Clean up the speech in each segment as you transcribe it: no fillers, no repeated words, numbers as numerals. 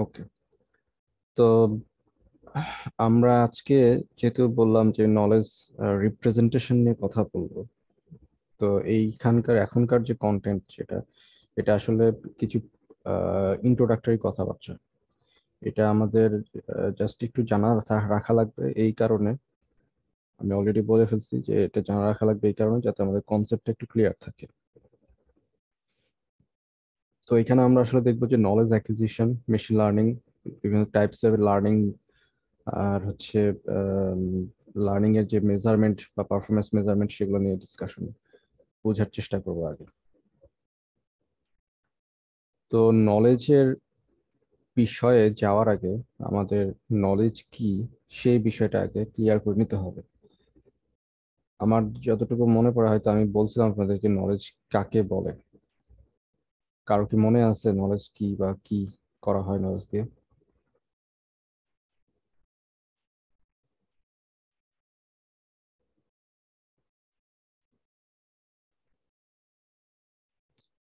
ওকে। তো আমরা আজকে যেহেতু বললাম যে নলেজ রিপ্রেজেন্টেশন নিয়ে কথা বলবো, তো এইখানকার এখনকার যে কন্টেন্ট যেটা, এটা আসলে কিছু ইন্ট্রোডাক্টরি কথাবার্তা। এটা আমাদের জাস্ট একটু জানা রাখা লাগবে এই কারণে, আমি অলরেডি বলে ফেলছি যে এটা জানা রাখা লাগবে এই কারণে যাতে আমাদের কনসেপ্টটা একটু ক্লিয়ার থাকে। তো এখানে আমরা আসলে দেখবো যে নলেজ অ্যাকুইজিশন, মেশিন লার্নিং, বিভিন্ন টাইপস অফ লার্নিং, আর হচ্ছে লার্নিং এর যে মেজারমেন্ট বা পারফরমেন্স মেজারমেন্ট সেগুলো নিয়ে ডিসকাশন বোঝার চেষ্টা করবো আগে। তো নলেজের বিষয়ে যাওয়ার আগে আমাদের নলেজ কি সেই বিষয়টা আগে ক্লিয়ার করে নিতে হবে। আমার যতটুকু মনে পড়ে, হয়তো আমি বলছিলাম আপনাদেরকে নলেজ কাকে বলে। কারো কি মনে আছে নলেজ কি বা কি করা হয় নলেজ দিয়ে?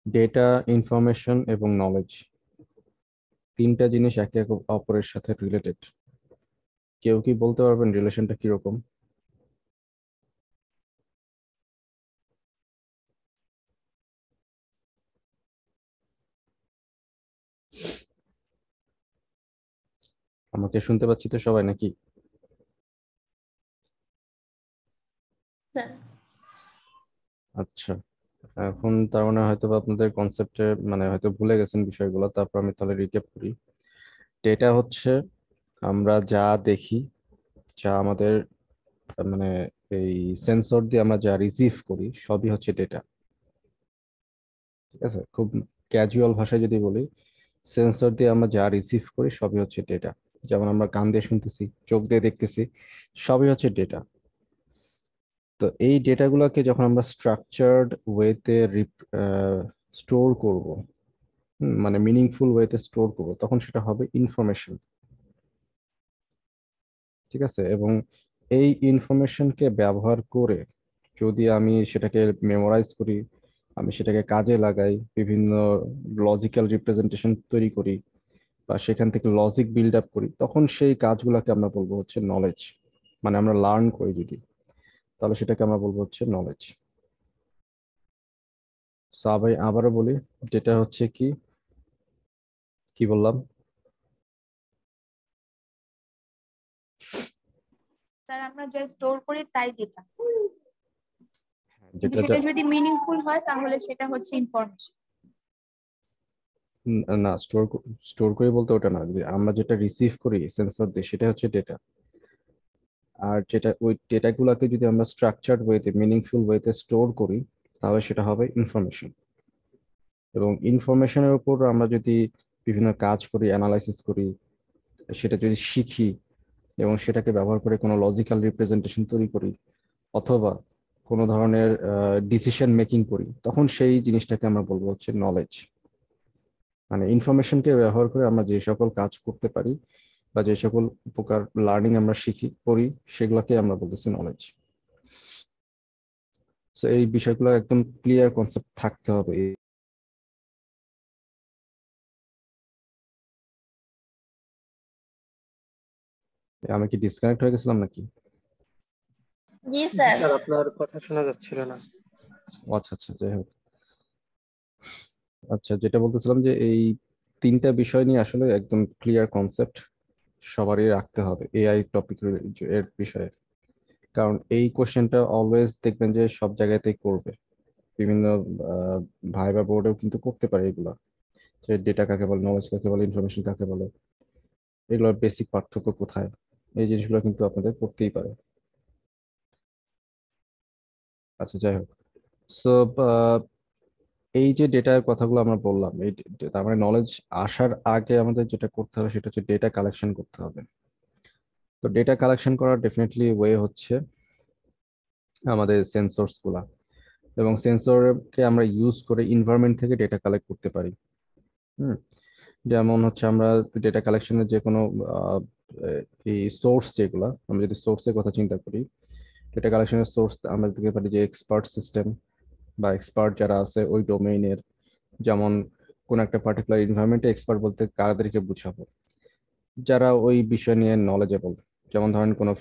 ডেটা, ইনফরমেশন এবং নলেজ, তিনটা জিনিস একে একে অপরের সাথে রিলেটেড। কেউ কি বলতে পারবেন রিলেশনটা কিরকম? আমাকে শুনতে পাচ্ছি তো সবাই নাকি? স্যার। আচ্ছা, এখন তার মানে হয়তো বা আপনাদের কনসেপ্টে মানে হয়তো ভুলে গেছেন বিষয়গুলো, তারপর আমি তাহলে রিক্যাপ করি। ডেটা হচ্ছে আমরা যা দেখি, যা আমাদের মানে এই সেন্সর দিয়ে আমরা যা রিসিভ করি সবই হচ্ছে ডেটা। ঠিক আছে, খুব ক্যাজুয়াল ভাষায় যদি বলি, সেন্সর দিয়ে আমরা যা রিসিভ করি সবই হচ্ছে ডেটা। যেমন আমরা কান দিয়ে শুনতেছি, চোখ দিয়ে দেখতেছি, সবই হচ্ছে ডেটা। তো এই ডেটাগুলোকে যখন আমরা স্ট্রাকচার্ড ওয়েতে স্টোর করব, মানে মিনিংফুল ওয়েতে স্টোর করব, তখন সেটা হবে ইনফরমেশন। ঠিক আছে, এবং এই ইনফরমেশনকে ব্যবহার করে যদি আমি সেটাকে মেমোরাইজ করি, আমি সেটাকে কাজে লাগাই, বিভিন্ন লজিক্যাল রিপ্রেজেন্টেশন তৈরি করি, বা সেখান থেকে লজিক বিল্ড আপ করি, তখন সেই কাজগুলোকে আমরা বলবো হচ্ছে নলেজ। মানে আমরা লার্ন করি যদি, তাহলে সেটাকে আমরা বলবো হচ্ছে নলেজ। সো আবারও বলি, যেটা হচ্ছে কি, কি বললাম? স্যার, আমরা যা স্টোর করি তাই ডেটা, কিন্তু যেটা সেটা যদি মিনিংফুল হয় তাহলে সেটা হচ্ছে ইনফরমেশন। না, স্টোর করি বলতে ওটা না, যে আমরা যেটা রিসিভ করি সেন্সর দিয়ে সেটা হচ্ছে ডেটা। আর যেটা ওই ডেটাগুলোকে যদি আমরা স্ট্রাকচার্ড ওয়েতে, মিনিংফুল ওয়েতে স্টোর করি, তাহলে সেটা হবে ইনফরমেশন। এবং ইনফরমেশনের উপর আমরা যদি বিভিন্ন কাজ করি, অ্যানালাইসিস করি, সেটা যদি শিখি এবং সেটাকে ব্যবহার করে কোনো লজিক্যাল রিপ্রেজেন্টেশন তৈরি করি, অথবা কোনো ধরনের ডিসিশন মেকিং করি, তখন সেই জিনিসটাকে আমরা বলবো হচ্ছে নলেজ। মানে ইনফরমেশনকে ব্যবহার করে আমরা যে সকল কাজ করতে পারি বা যে সকল প্রকার লার্নিং আমরা শিখি করি, সেগুলোকে আমরা বলতেছি নলেজ। তো এই বিষয়গুলো একদম ক্লিয়ার কনসেপ্ট থাকতে হবে। আমি কি ডিসকানেক্ট হয়ে গেছিলাম নাকি? জি জি স্যার। স্যার, আপনার কথা শোনা যাচ্ছিল না। ও আচ্ছা আচ্ছা, যাই হোক। আচ্ছা, যেটা বলতেছিলাম যে এই তিনটা বিষয় নিয়ে আসলে একদম ক্লিয়ার কনসেপ্ট সবারই রাখতে হবে এআই টপিক এর বিষয়ে। কারণ এই কোশ্চেনটা অলওয়েজ দেখবেন যে সব জায়গাতেই করবে, বিভিন্ন ভাইবা বোর্ডেও কিন্তু করতে পারে এগুলা, যে ডেটা কাকে বলে, নলেজ কাকে বলে, ইনফরমেশন কাকে বলে, এগুলোর বেসিক পার্থক্য কোথায়, এই জিনিসগুলো কিন্তু আপনাদের করতেই পারে। আচ্ছা, যাই হোক। সো এই যে ডেটার কথাগুলো আমরা বললাম, তার মানে নলেজ আসার আগে আমাদের যেটা করতে হবে সেটা হচ্ছে ডেটা কালেকশন করতে হবে। তো ডেটা কালেকশন করার ডেফিনেটলি ওয়ে হচ্ছে আমাদের সেন্সরস গুলা, এবং সেন্সরকে আমরা ইউজ করে এনভায়রনমেন্ট থেকে ডেটা কালেক্ট করতে পারি। হুম, যেমন হচ্ছে আমরা ডেটা কালেকশনের যে কোনো আহ, এই সোর্স যেগুলা, আমরা যদি সোর্সের কথা চিন্তা করি, ডেটা কালেকশনের সোর্স আমরা দেখতে পারি যে এক্সপার্ট সিস্টেম বা এক্সপার্ট যারা আছে ওই ডোমেইনের। যেমন কোন একটা পার্টিকুলার এনভায়রনমেন্টে এক্সপার্ট বলতে কাদেরকে বুঝাবো? যারা ওই বিষয় নিয়ে নলেজেবল, যেমন ধরেন কোনো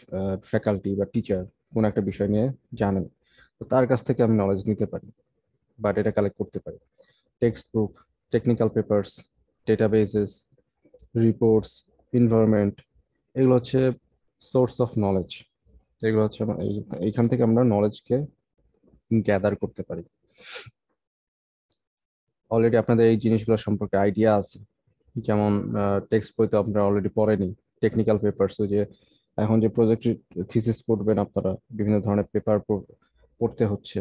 ফ্যাকাল্টি বা টিচার কোন একটা বিষয় নিয়ে জানেন, তো তার কাছ থেকে আমি নলেজ নিতে পারি বা ডেটা কালেক্ট করতে পারি। Text book, technical papers, databases, reports, environment, এগুলো হচ্ছে সোর্স অফ নলেজ। এগুলো হচ্ছে এইখান থেকে আমরা নলেজকে গ্যাদার করতে পারি। অলরেডি আপনাদের এই জিনিসগুলো সম্পর্কে আইডিয়া আছে, যেমন টেক্সট বই তো আপনারা অলরেডি পড়েনি। টেকনিক্যাল পেপারস, ওই যে এখন যে প্রজেক্ট থিসিস পড়বেন আপনারা, বিভিন্ন ধরনের পেপার পড়তে হচ্ছে,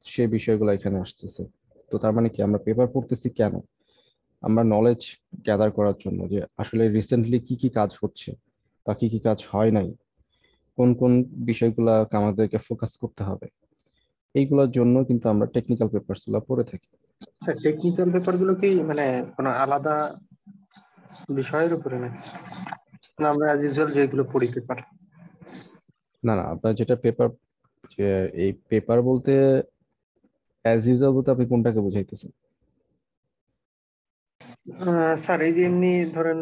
সেই বিষয়গুলো এখানে আসতেছে। তো তার মানে কি, আমরা পেপার পড়তেছি কেন? আমরা নলেজ গ্যাদার করার জন্য, যে আসলে রিসেন্টলি কি কি কাজ হচ্ছে বা কি কি কাজ হয় নাই, কোন কোন বিষয়গুলা আমাদেরকে ফোকাস করতে হবে, এইগুলোর জন্য কিন্তু আমরা টেকনিক্যাল পেপারস গুলো পড়ে থাকি। টেকনিক্যাল পেপার গুলো কি মানে কোনো আলাদা বিষয়ের উপরে নাকি, না আমরা অ্যাজ ইউজুয়াল যেগুলো পড়ি পেপার? না না, আপনার যেটা পেপার, যে এই পেপার বলতে অ্যাজ ইউজুয়াল বলতে আপনি কোনটাকে বুঝাইতেছেন? স্যার এই যে এমনি ধরেন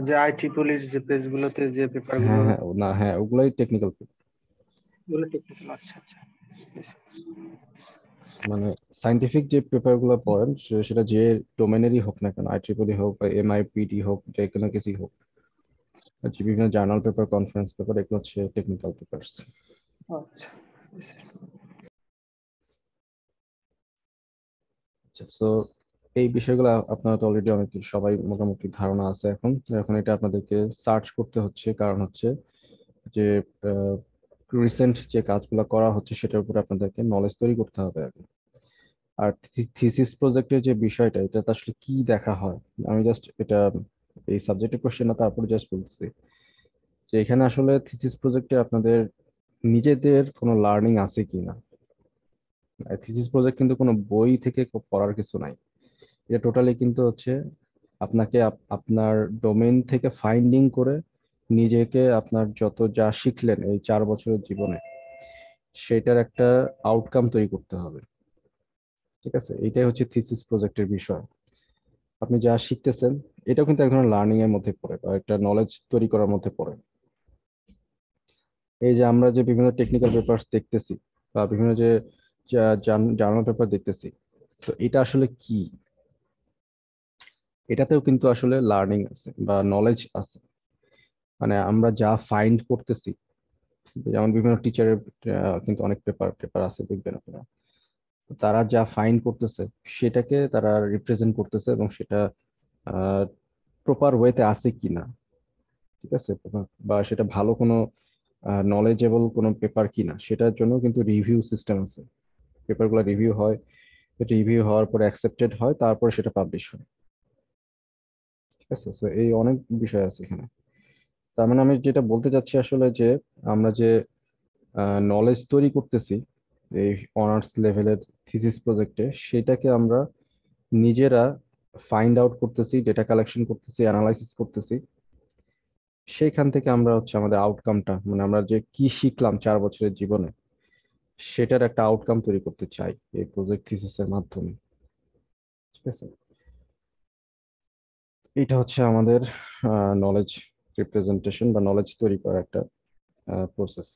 যে IEEE যে পেজ গুলোতে যে পেপার হ্যাঁ গুলো, হ্যাঁ, না হ্যাঁ, ওগুলাই টেকনিক্যাল পেপার। ওগুলো টেকনিক্যাল। আচ্ছা আচ্ছা। মানে সাইন্টিফিক যে পেপার গুলো পড়েন, সেটা যে ডোমেনেরই হোক না কেন, IEEE হোক বা MIPD হোক, যে কোনো কিছুই হোক, আর যে বিভিন্ন জার্নাল পেপার, কনফারেন্স পেপার, এগুলো হচ্ছে টেকনিক্যাল পেপারস। আচ্ছা। আচ্ছা, তো এই বিষয়গুলো আপনারা তো অলরেডি অনেক সবাই মোটামুটি ধারণা আছে। এখন এখন এটা আপনাদেরকে সার্চ করতে হচ্ছে, কারণ হচ্ছে যে রিসেন্ট যে কাজগুলো করা হচ্ছে সেটার উপরে আপনাদেরকে নলেজ তৈরি করতে হবে আগে। আর থিসিস প্রজেক্টের যে বিষয়টা, এটা তো আসলে কি দেখা হয়, আমি জাস্ট এটা এই সাবজেক্টের কোশ্চেন না, তারপরে জাস্ট বলছি যে এখানে আসলে থিসিস প্রজেক্টে আপনাদের নিজেদের কোনো লার্নিং আছে কিনা। থিসিস প্রজেক্ট কিন্তু কোনো বই থেকে পড়ার কিছু নাই। এটা টোটালি কিন্তু হচ্ছে আপনাকে আপনার ডোমেইন থেকে ফাইন্ডিং করে নিজেকে, আপনার যত যা শিখলেন এই 4 বছরের জীবনে, সেটার একটা আউটকাম তৈরি করতে হবে। ঠিক আছে, এইটাই হচ্ছে থিসিস প্রজেক্টের বিষয়। আপনি যা শিখতেছেন, এটাও কিন্তু এক ধরনের লার্নিং এর মধ্যে পড়ে বা একটা নলেজ তৈরি করার মধ্যে পড়ে। এই যে আমরা যে বিভিন্ন টেকনিক্যাল পেপারস দেখতেছি বা বিভিন্ন যে জার্নাল পেপার দেখতেছি, তো এটা আসলে কি? এটাতেও কিন্তু আসলে লার্নিং আছে বা নলেজ আছে। মানে আমরা যা ফাইন্ড করতেছি, যেমন বিভিন্ন টিচারের কিন্তু অনেক পেপার পেপার আছে দেখবেন আপনারা, তো তারা যা ফাইন্ড করতেছে সেটাকে তারা রিপ্রেজেন্ট করতেছে, এবং সেটা প্রপার ওয়েতে আছে কিনা, ঠিক আছে, বা সেটা ভালো কোনো নলেজেবল কোনো পেপার কিনা, সেটার জন্য কিন্তু রিভিউ সিস্টেম আছে। পেপারগুলো রিভিউ হয়, রিভিউ হওয়ার পরে অ্যাকসেপ্টেড হয়, তারপরে সেটা পাবলিশ হয়। ঠিক আছে, তো এই অনেক বিষয় আছে এখানে। তার মানে আমি যেটা বলতে চাচ্ছি আসলে যে আমরা যে নলেজ তৈরি করতেছি এই অনার্স লেভেলের থিসিস প্রজেক্টে, সেটাকে আমরা নিজেরা ফাইন্ড আউট করতেছি, ডেটা কালেকশন করতেছি, অ্যানালাইসিস করতেছি। সেইখান থেকে আমরা হচ্ছে আমাদের আউটকামটা, মানে আমরা যে কি শিখলাম 4 বছরের জীবনে, সেটার একটা আউটকাম তৈরি করতে চাই এই প্রজেক্ট থিসিসের মাধ্যমে। ঠিক আছে, এটা হচ্ছে আমাদের নলেজ রিপ্রেজেন্টেশন বা নলেজ তৈরি করার একটা প্রসেস।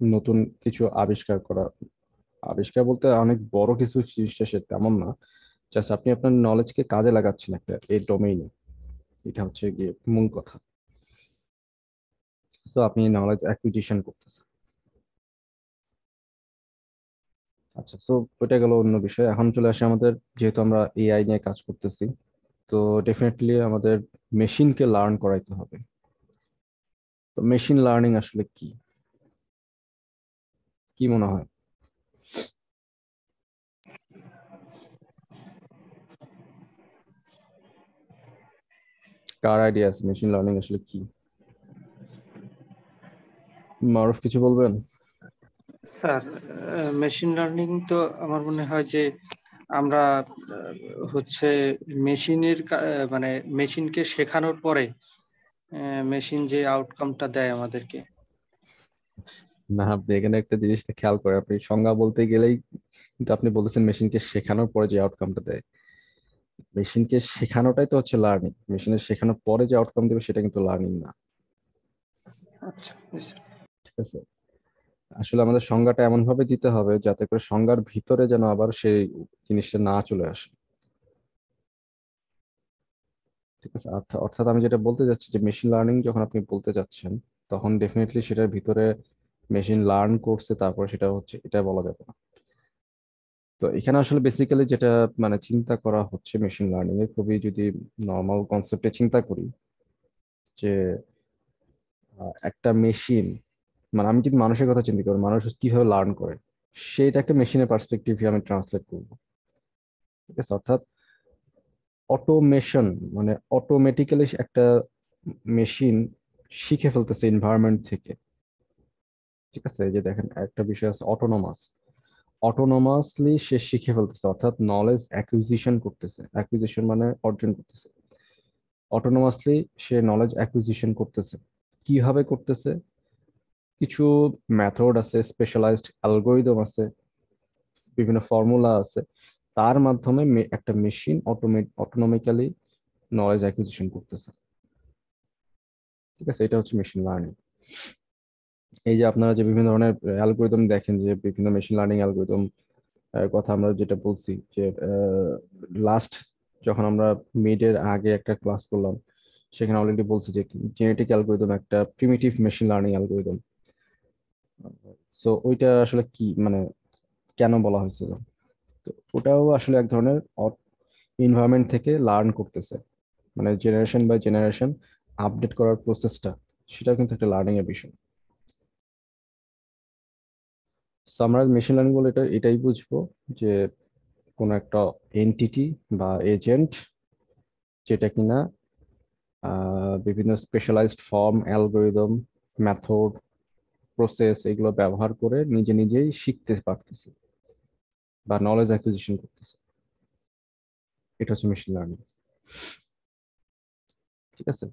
নতুন কিছু আবিষ্কার করা, আবিষ্কার বলতে অনেক বড় কিছু জিনিসটা সে তেমন না, জাস্ট আপনি আপনার নলেজকে কাজে লাগাচ্ছেন একটা এই ডোমেইনে, এটা হচ্ছে গিয়ে মূল কথা। তো আপনি নলেজ অ্যাকুইজিশন করতেছেন। আচ্ছা, তো ওইটা গেল অন্য বিষয়। এখন চলে আসে আমাদের, যেহেতু আমরা এআই নিয়ে কাজ করতেছি, তো ডেফিনেটলি আমাদের মেশিনকে লার্ন করাইতে হবে। তো মেশিন লার্নিং আসলে কি, কি মনে হয়, কার আইডিয়া আছে মেশিন লার্নিং আসলে কি? মারুফ কিছু বলবেন? স্যার মেশিন লার্নিং তো আমার মনে হয় যে আমরা হচ্ছে মেশিনের মানে মেশিনকে শেখানোর পরে মেশিন যে আউটকামটা দেয় আমাদেরকে। না, আপনি এখানে একটা জিনিসটা খেয়াল করেন, আপনি সংজ্ঞা বলতে গেলেই কিন্তু আপনি বলতেছেন মেশিনকে শেখানোর পরে যে আউটকামটা দেয়। মেশিনকে শেখানোটাই তো হচ্ছে লার্নিং, মেশিনের শেখানোর পরে যে আউটকাম দেবে সেটা কিন্তু লার্নিং না। আচ্ছা, জি স্যার। ঠিক আছে, আসলে আমাদের সংজ্ঞাটা এমন ভাবে দিতে হবে যাতে করে সংজ্ঞার ভিতরে যেন আবার সেই জিনিসটা না চলে আসে। ঠিক আছে, অর্থাৎ আমি যেটা বলতে চাচ্ছি যে মেশিন লার্নিং যখন আপনি বলতে চাচ্ছেন, তখন ডেফিনেটলি সেটার ভিতরে মেশিন লার্ন করছে তারপর সেটা হচ্ছে, এটা বলা যাবে না। তো এখানে আসলে বেসিক্যালি যেটা মানে চিন্তা করা হচ্ছে মেশিন লার্নিং এ, খুবই যদি নর্মাল কনসেপ্টে চিন্তা করি, যে একটা মেশিন, মানে আমি যদি মানুষের কথা চিন্তা করি, মানুষ কিভাবে লার্ন করে, সেইটা একটা মেশিনের পার্সপেক্টিভে আমি ট্রান্সলেট করবো। ঠিক আছে, অর্থাৎ অটোমেশন, মানে অটোমেটিক্যালি একটা মেশিন শিখে ফেলতেছে এনভায়রনমেন্ট থেকে। ঠিক আছে, এই যে দেখেন একটা বিষয় আছে অটোনোমাস, অটোনোমাসলি সে শিখে ফেলতেছে, অর্থাৎ নলেজ অ্যাকুইজিশন করতেছে, অ্যাকুইজিশন মানে অর্জন করতেছে, অটোনোমাসলি সে নলেজ অ্যাকুইজিশন করতেছে। কিভাবে করতেছে? কিছু মেথড আছে, স্পেশালাইজড অ্যালগোরিদম আছে, বিভিন্ন ফর্মুলা আছে, তার মাধ্যমে একটা মেশিন অটোনমিক্যালি নলেজ অ্যাকুইজিশন করতেছে। ঠিক আছে, এটা হচ্ছে মেশিন লার্নিং। এই যে আপনারা যে বিভিন্ন ধরনের অ্যালগোরিদম দেখেন, যে বিভিন্ন মেশিন লার্নিং অ্যালগোরিদম কথা আমরা যেটা বলছি, যে লাস্ট যখন আমরা মিডের আগে একটা ক্লাস করলাম, সেখানে অলরেডি বলছি যে জেনেটিক অ্যালগোরিদম একটা primitive machine learning algorithm. So ওইটা আসলে কি মানে কেন বলা হয়েছিল? তো ওটাও আসলে এক ধরনের এনভায়রনমেন্ট থেকে লার্ন করতেছে, মানে জেনারেশন বাই জেনারেশন আপডেট করার প্রসেসটা, সেটা কিন্তু একটা লার্নিং এর বিষয়। সো আমরা মেশিন লার্নিং বলে এটাই বুঝবো যে কোনো একটা এন্টিটি বা এজেন্ট, যেটা কিনা বিভিন্ন specialized form, algorithm, method, process এগুলো ব্যবহার করে নিজে নিজেই শিখতে পারতেছে বা নলেজ অ্যাকুইজিশন করতেছে। এটা হচ্ছে মেশিন লার্নিং। ঠিক আছে,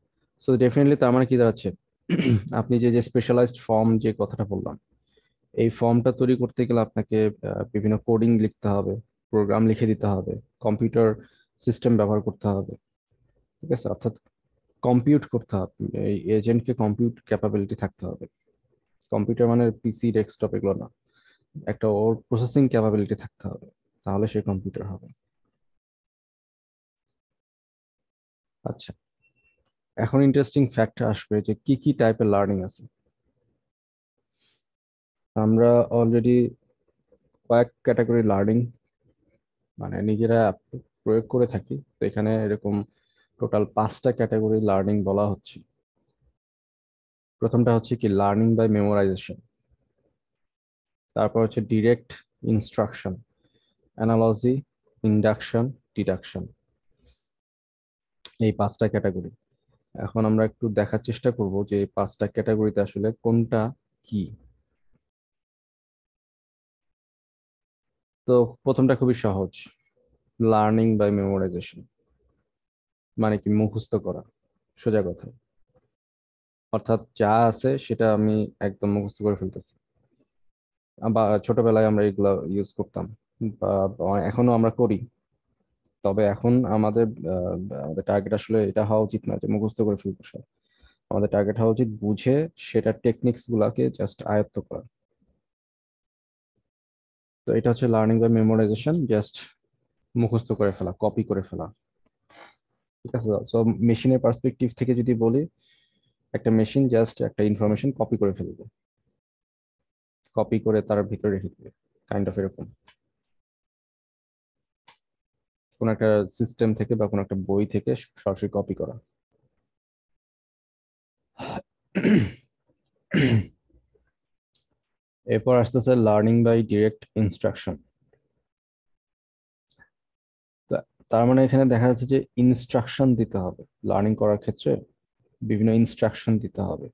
সো ডেফিনেটলি তার মানে কি দাঁড়াচ্ছে, আপনি যে যে স্পেশালাইজড ফর্ম যে কথাটা বললাম, এই ফর্মটা তৈরি করতে গেলে আপনাকে বিভিন্ন কোডিং লিখতে হবে, প্রোগ্রাম লিখে দিতে হবে, কম্পিউটার সিস্টেম ব্যবহার করতে হবে। ঠিক আছে, অর্থাৎ কম্পিউট করতে হবে, এই এজেন্টকে কম্পিউট ক্যাপাবিলিটি থাকতে হবে। কম্পিউটার মানে পিসি ডেস্কটপ এগুলো না, একটা ওর প্রসেসিং ক্যাপাবিলিটি থাকতে হবে, তাহলে সে কম্পিউটার হবে। আচ্ছা, এখন ইন্টারেস্টিং ফ্যাক্ট আসবে যে কি কি টাইপের লার্নিং আছে। আমরা অলরেডি কয়েক ক্যাটাগরি লার্নিং মানে নিজেরা প্রয়োগ করে থাকি, তো এখানে এরকম টোটাল 5টা ক্যাটাগরি লার্নিং বলা হচ্ছে। প্রথমটা হচ্ছে কি লার্নিং বাই মেমোরাইজেশন, তারপর হচ্ছে direct instruction, analogy, induction, deduction, এই 5টা ক্যাটাগরি। এখন আমরা একটু দেখার চেষ্টা করব যে এই 5টা ক্যাটাগরিতে আসলে কোনটা কি। তো প্রথমটা খুবই সহজ, লার্নিং বাই মেমোরাইজেশন, মানে কি মুখস্থ করা, সোজা কথা। অর্থাৎ যা আছে সেটা আমি একদম মুখস্থ করে ফেলতেছি, বা ছোটবেলায় আমরা এগুলা ইউজ করতাম, বা এখনো আমরা করি। তবে এখন আমাদের টার্গেট আসলে এটা হওয়া উচিত না যে মুখস্থ করে ফেলবো সব। আমাদের টার্গেট হওয়া উচিত বুঝে সেটা টেকনিক্স গুলাকে জাস্ট আয়ত্ত করা। তো এটা হচ্ছে লার্নিং বাই মেমোরাইজেশন, জাস্ট মুখস্থ করে ফেলা, কপি করে ফেলা। ঠিক আছে, সো মেশিনের পার্সপেক্টিভ থেকে যদি বলি, একটা মেশিন জাস্ট একটা ইনফরমেশন কপি করে ফেলবে, কপি করে তার ভিতরে রেখে দেবে, কাইন্ড অফ এরকম। কোন একটা সিস্টেম থেকে বা কোন একটা বই থেকে সরাসরি কপি করা। এরপর আসতেছে লার্নিং বাই ডিরেক্ট ইনস্ট্রাকশন। তার মানে এখানে দেখা যাচ্ছে যে ইনস্ট্রাকশন দিতে হবে লার্নিং করার ক্ষেত্রে, বিভিন্ন ইনস্ট্রাকশন দিতে হবে,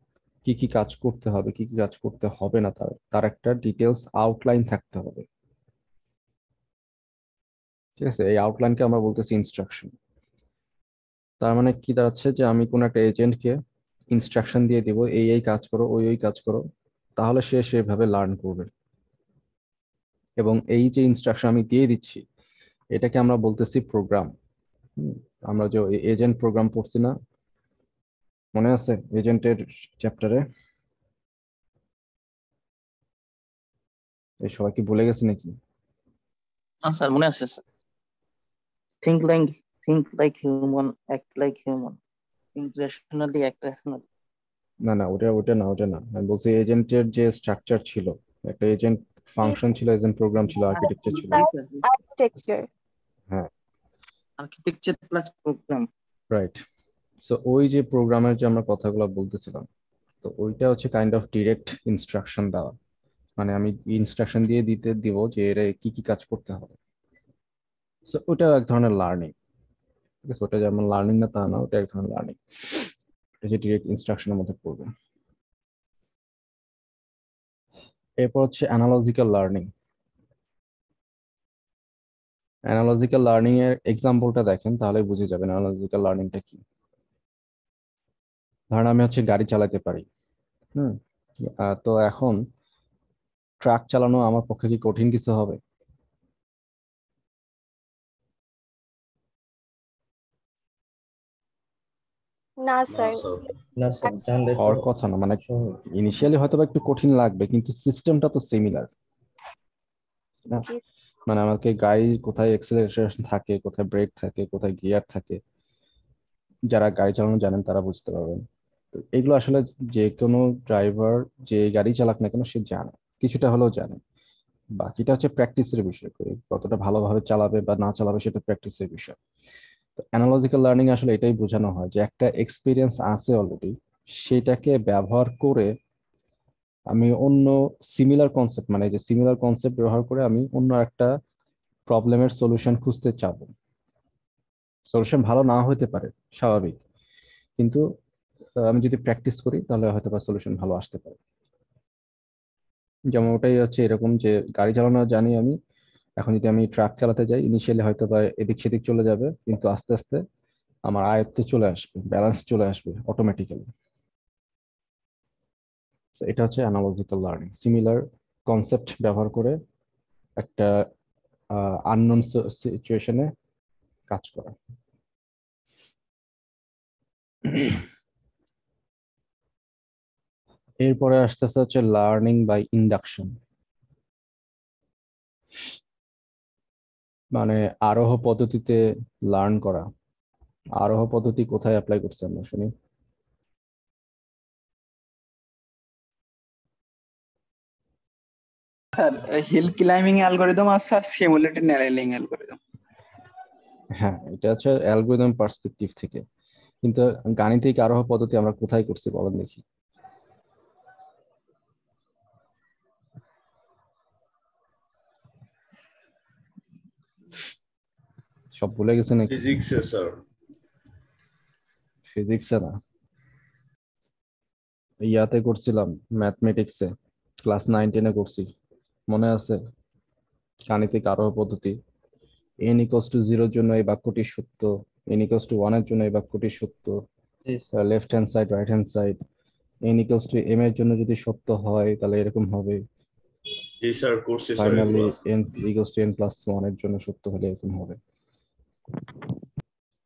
কি কি কাজ করতে হবে, কি কি কাজ করতে হবে না, তার তার একটা ডিটেলস আউটলাইন থাকতে হবে। ঠিক আছে, এই আউটলাইনকে আমরা বলতেছি ইনস্ট্রাকশন। তার মানে কি দাঁড়াচ্ছে যে আমি কোন একটা এজেন্টকে ইনস্ট্রাকশন দিয়ে দিব, এই এই কাজ করো, ওই ওই কাজ করো, তাহলে সে সেভাবে লার্ন করবে। এবং এই যে ইনস্ট্রাকশন আমি দিয়ে দিচ্ছি, এটাকে আমরা বলতেছি প্রোগ্রাম। আমরা যে এজেন্ট প্রোগ্রাম পড়ছি না, মনে আছে এজেন্টের চ্যাপ্টারে? এই সবাই কি ভুলে গেছে নাকি? স্যার মনে আছে sir. think like human, act like human, think rationally, act rationally. না না, ওটা না, আমি বলছি এজেন্টের যে স্ট্রাকচার ছিল, একটা এজেন্ট ফাংশন ছিল, এজেন্ট প্রোগ্রাম ছিল, আর্কিটেকচার ছিল। আর্কিটেকচার। হ্যাঁ, architecture plus program. Right. So ওই যে প্রোগ্রামের যে আমরা কথাগুলো বলতেছিলাম, তো ওইটা হচ্ছে কাইন্ড অফ ডিরেক্ট ইনস্ট্রাকশন দেওয়া। মানে আমি ইনস্ট্রাকশন দিয়ে দিব যে এরা কি কি কাজ করতে হবে। সো ওটা এক ধরনের লার্নিং। ঠিক আছে, ওটা যেমন লার্নিং না তা না, ওটা এক ধরনের লার্নিং। এটা যে ডিরেক্ট ইনস্ট্রাকশনের মধ্যে পড়বে। এরপর হচ্ছে অ্যানালজিক্যাল লার্নিং। অ্যানালজিক্যাল লার্নিং এর এক্সাম্পলটা দেখেন, তাহলে বুঝে যাবেন অ্যানালজিক্যাল লার্নিংটা কি। ধরেন আমি হচ্ছে গাড়ি চালাতে পারি। হুম। তো এখন ট্রাক চালানো আমার পক্ষে কি কঠিন কিছু হবে? না স্যার, না স্যার, জানলে তো হওয়ার কথা না, মানে সহজ। ইনিশিয়ালি হয়তো বা একটু কঠিন লাগবে, কিন্তু সিস্টেমটা তো সিমিলার না। জি। মানে আমাকে গাড়ি কোথায় এক্সেলারেশন থাকে, কোথায় ব্রেক থাকে, কোথায় গিয়ার থাকে, যারা গাড়ি চালানো জানেন তারা বুঝতে পারবেন। তো এগুলো আসলে যে কোনো ড্রাইভার যে গাড়ি চালাক না কেন সে জানে, কিছুটা হলেও জানে। বাকিটা হচ্ছে প্র্যাকটিসের বিষয়, করে কতটা ভালোভাবে চালাবে বা না চালাবে সেটা প্র্যাকটিসের বিষয়। তো অ্যানালজিক্যাল লার্নিং আসলে এটাই বোঝানো হয় যে একটা এক্সপিরিয়েন্স আছে অলরেডি, সেটাকে ব্যবহার করে আমি অন্য সিমিলার কনসেপ্ট, মানে যে সিমিলার কনসেপ্ট ব্যবহার করে আমি অন্য একটা প্রবলেমের সলিউশন খুঁজতে চাবো। সলিউশন ভালো না হতে পারে, স্বাভাবিক, কিন্তু আমি যদি প্র্যাকটিস করি তাহলে হয়তো বা সলিউশন ভালো আসতে পারে। যেমন ওটাই হচ্ছে এরকম যে গাড়ি চালানো জানি আমি, এখন যদি আমি ট্রাক চালাতে যাই, ইনিশিয়ালি হয়তো বা এদিক সেদিক চলে যাবে, কিন্তু আস্তে আস্তে আমার আয়ত্তে চলে আসবে, ব্যালেন্স চলে আসবে অটোমেটিক্যালি। এটা হচ্ছে অ্যানালজিক্যাল লার্নিং, সিমিলার কনসেপ্ট ব্যবহার করে একটা আননোন সিচুয়েশনে কাজ করা। এরপরে আসতেছে হচ্ছে লার্নিং বাই ইন্ডাকশন। মানে আরোহ পদ্ধতিতে লার্ন করা। আরোহ পদ্ধতি কোথায় অ্যাপ্লাই করছে আমরা শুনি? স্যার হিল ক্লাইম্বিং অ্যালগরিদম আর স্যার সিমুলেটেড ন্যারেলিং অ্যালগরিদম। হ্যাঁ, এটা হচ্ছে অ্যালগরিদম পার্সপেক্টিভ থেকে, কিন্তু গাণিতিক আরোহ পদ্ধতি আমরা কোথায় করছি বলেন দেখি? সব ভুলে গেছে নাকি? ফিজিক্সে স্যার। ফিজিক্সে না, ইয়াতে করছিলাম, ম্যাথমেটিক্সে, ক্লাস 9-10-এ করছি, মনে আছে? গাণিতিক আরোহ পদ্ধতি। n=0 জন্য এই বাক্যটি সত্য, n=1 এর জন্য এই বাক্যটি সত্য, জি sir. Left hand side, right hand side. n=m এর জন্য যদি সত্য হয় তাহলে এরকম হবে। জি স্যার, করছি স্যার ফাইনালি এগুলো। n=n+1 এর জন্য সত্য হলে এরকম হবে।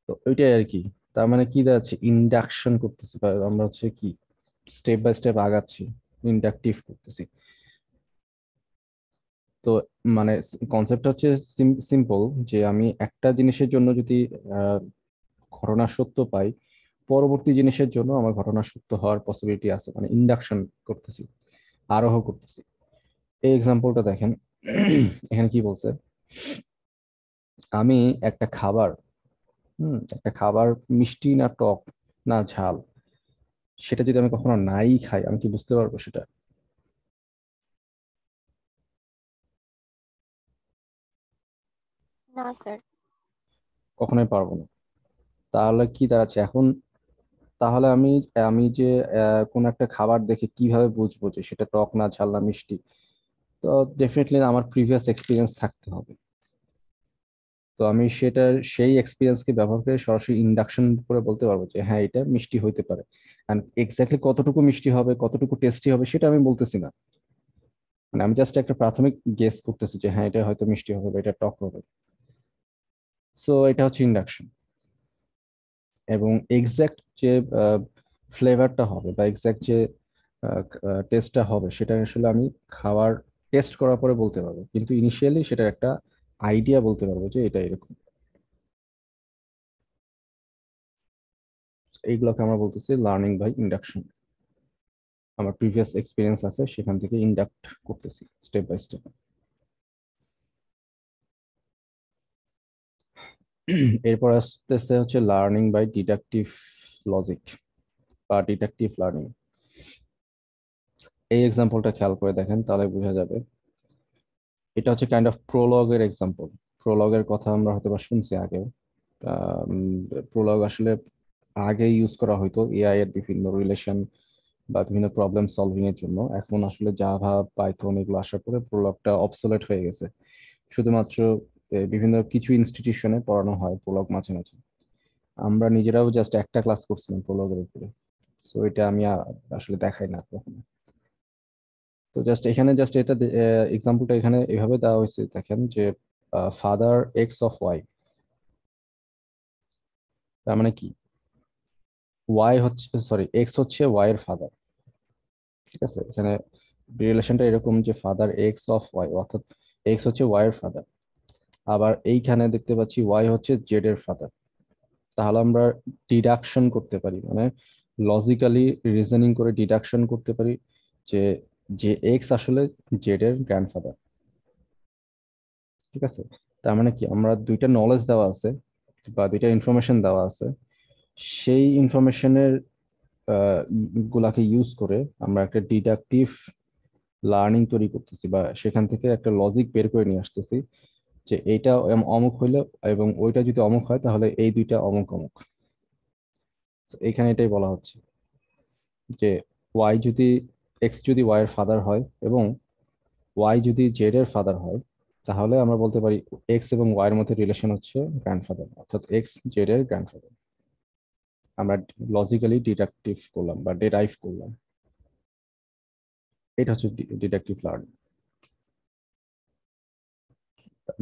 তো ওইটাই আর কি। তার মানে কি দাঁড়াচ্ছে, ইন্ডাকশন করতেছি, বা আমরা হচ্ছে কি স্টেপ বাই স্টেপ আগাচ্ছি, ইন্ডাকটিভ করতেছি। তো মানে কনসেপ্ট হচ্ছে সিম্পল, যে আমি একটা জিনিসের জন্য যদি ঘটনা সত্য পাই, পরবর্তী জিনিসের জন্য আমার ঘটনা সত্য হওয়ার পসিবিলিটি আছে, মানে ইন্ডাকশন করতেছি, আরোহ করতেছি। এই এক্সাম্পলটা দেখেন, এখানে কি বলছে, আমি একটা খাবার, একটা খাবার মিষ্টি না টক না ঝাল, সেটা যদি আমি কখনো নাই খাই, আমি কি বুঝতে পারবো সেটা? না স্যার। কখনোই পারবো না। তাহলে কি দাঁড়াচ্ছে এখন? তাহলে আমি আমি যে কোন একটা খাবার দেখে কিভাবে বুঝবো যে সেটা টক না ঝাল না মিষ্টি? তো ডেফিনেটলি আমার প্রিভিয়াস এক্সপিরিয়েন্স থাকতে হবে। তো আমি সেই এক্সপিরিয়েন্সকে ব্যবহার করে সরাসরি ইন্ডাকশন করে বলতে পারবো যে হ্যাঁ, এটা মিষ্টি হইতে পারে। এন্ড এক্স্যাক্টলি কতটুকু মিষ্টি হবে, কতটুকু টেস্টি হবে, সেটা আমি বলতেছি না। মানে আমি জাস্ট একটা প্রাথমিক গেস করতেছি যে হ্যাঁ, এটা হয়তো মিষ্টি হবে বা এটা টক হবে। সো এটা হচ্ছে ইন্ডাকশন। এবং এক্সাক্ট যে ফ্লেভারটা হবে বা এক্সাক্ট যে টেস্টটা হবে সেটা আসলে আমি খাওয়ার টেস্ট করার পরে বলতে পারবো, কিন্তু ইনিশিয়ালি সেটা একটা আইডিয়া বলতে পারবো যে এটা এরকম। এইগুলোকে আমরা বলতেছি লার্নিং বাই ইন্ডাকশন। আমার প্রিভিয়াস এক্সপিরিয়েন্স আছে, সেখান থেকে ইন্ডাক্ট করতেছি স্টেপ বাই স্টেপ। এরপর আসতেছে হচ্ছে লার্নিং বাই ডিডাকটিভ লজিক বা ডিডাকটিভ লার্নিং। এই এক্সাম্পলটা খেয়াল করে দেখেন তাহলে বোঝা যাবে। এটা হচ্ছে কাইন্ড অফ প্রোলগের এক্সাম্পল। প্রোলগের কথা আমরা হয়তো বা শুনছি আগেও। প্রোলগ আসলে আগে ইউজ করা হতো এআই এর বিভিন্ন রিলেশন বা বিভিন্ন প্রবলেম সলভিং এর জন্য। এখন আসলে জাভা পাইথন এগুলো আসার পরে প্রোলগটা অবসোলেট হয়ে গেছে। শুধুমাত্র বিভিন্ন কিছু ইনস্টিটিউশনে পড়ানো হয় প্রোলগ মাঝে মাঝে। আমরা নিজেরাও জাস্ট একটা ক্লাস করছিলাম প্রোলগের উপরে, সো এটা আমি আসলে দেখাই না কখনো। তো জাস্ট এখানে জাস্ট এটা এক্সাম্পলটা এখানে এভাবে দেওয়া হয়েছে, দেখেন যে ফাদার এক্স অফ ওয়াই, তার মানে কি ওয়াই হচ্ছে, সরি, এক্স হচ্ছে ওয়াই এর ফাদার। ঠিক আছে, এখানে রিলেশনটা এরকম যে ফাদার এক্স অফ ওয়াই, অর্থাৎ এক্স হচ্ছে ওয়াই এর ফাদার। আবার এইখানে দেখতে পাচ্ছি ওয়াই হচ্ছে জেড এর ফাদার। তাহলে আমরা ডিডাকশন করতে পারি, মানে লজিক্যালি রিজনিং করে ডিডাকশন করতে পারি যে যে এক্স আসলে জেড এর গ্র্যান্ডফাদার। ঠিক আছে, তার মানে কি আমরা দুইটা নলেজ দেওয়া আছে বা দুইটা ইনফরমেশন দেওয়া আছে, সেই ইনফরমেশনের গুলাকে ইউজ করে আমরা একটা ডিডাকটিভ লার্নিং তৈরি করতেছি বা সেখান থেকে একটা লজিক বের করে নিয়ে আসতেছি যে এইটা অমুক হইলে এবং ওইটা যদি অমুক হয় তাহলে এই দুইটা অমুক অমুক। তো এইখানে এটাই বলা হচ্ছে যে ওয়াই যদি এক্স যদি ওয়াই এর ফাদার হয় এবং ওয়াই যদি জেড এর ফাদার হয়, তাহলে আমরা বলতে পারি এক্স এবং ওয়াই এর মধ্যে রিলেশন হচ্ছে গ্র্যান্ডফাদার, অর্থাৎ এক্স জেড এর গ্র্যান্ডফাদার। আমরা লজিক্যালি ডিডাকটিভ করলাম বা ডেরাইভ করলাম। এটা হচ্ছে ডিডাকটিভ লার্নিং।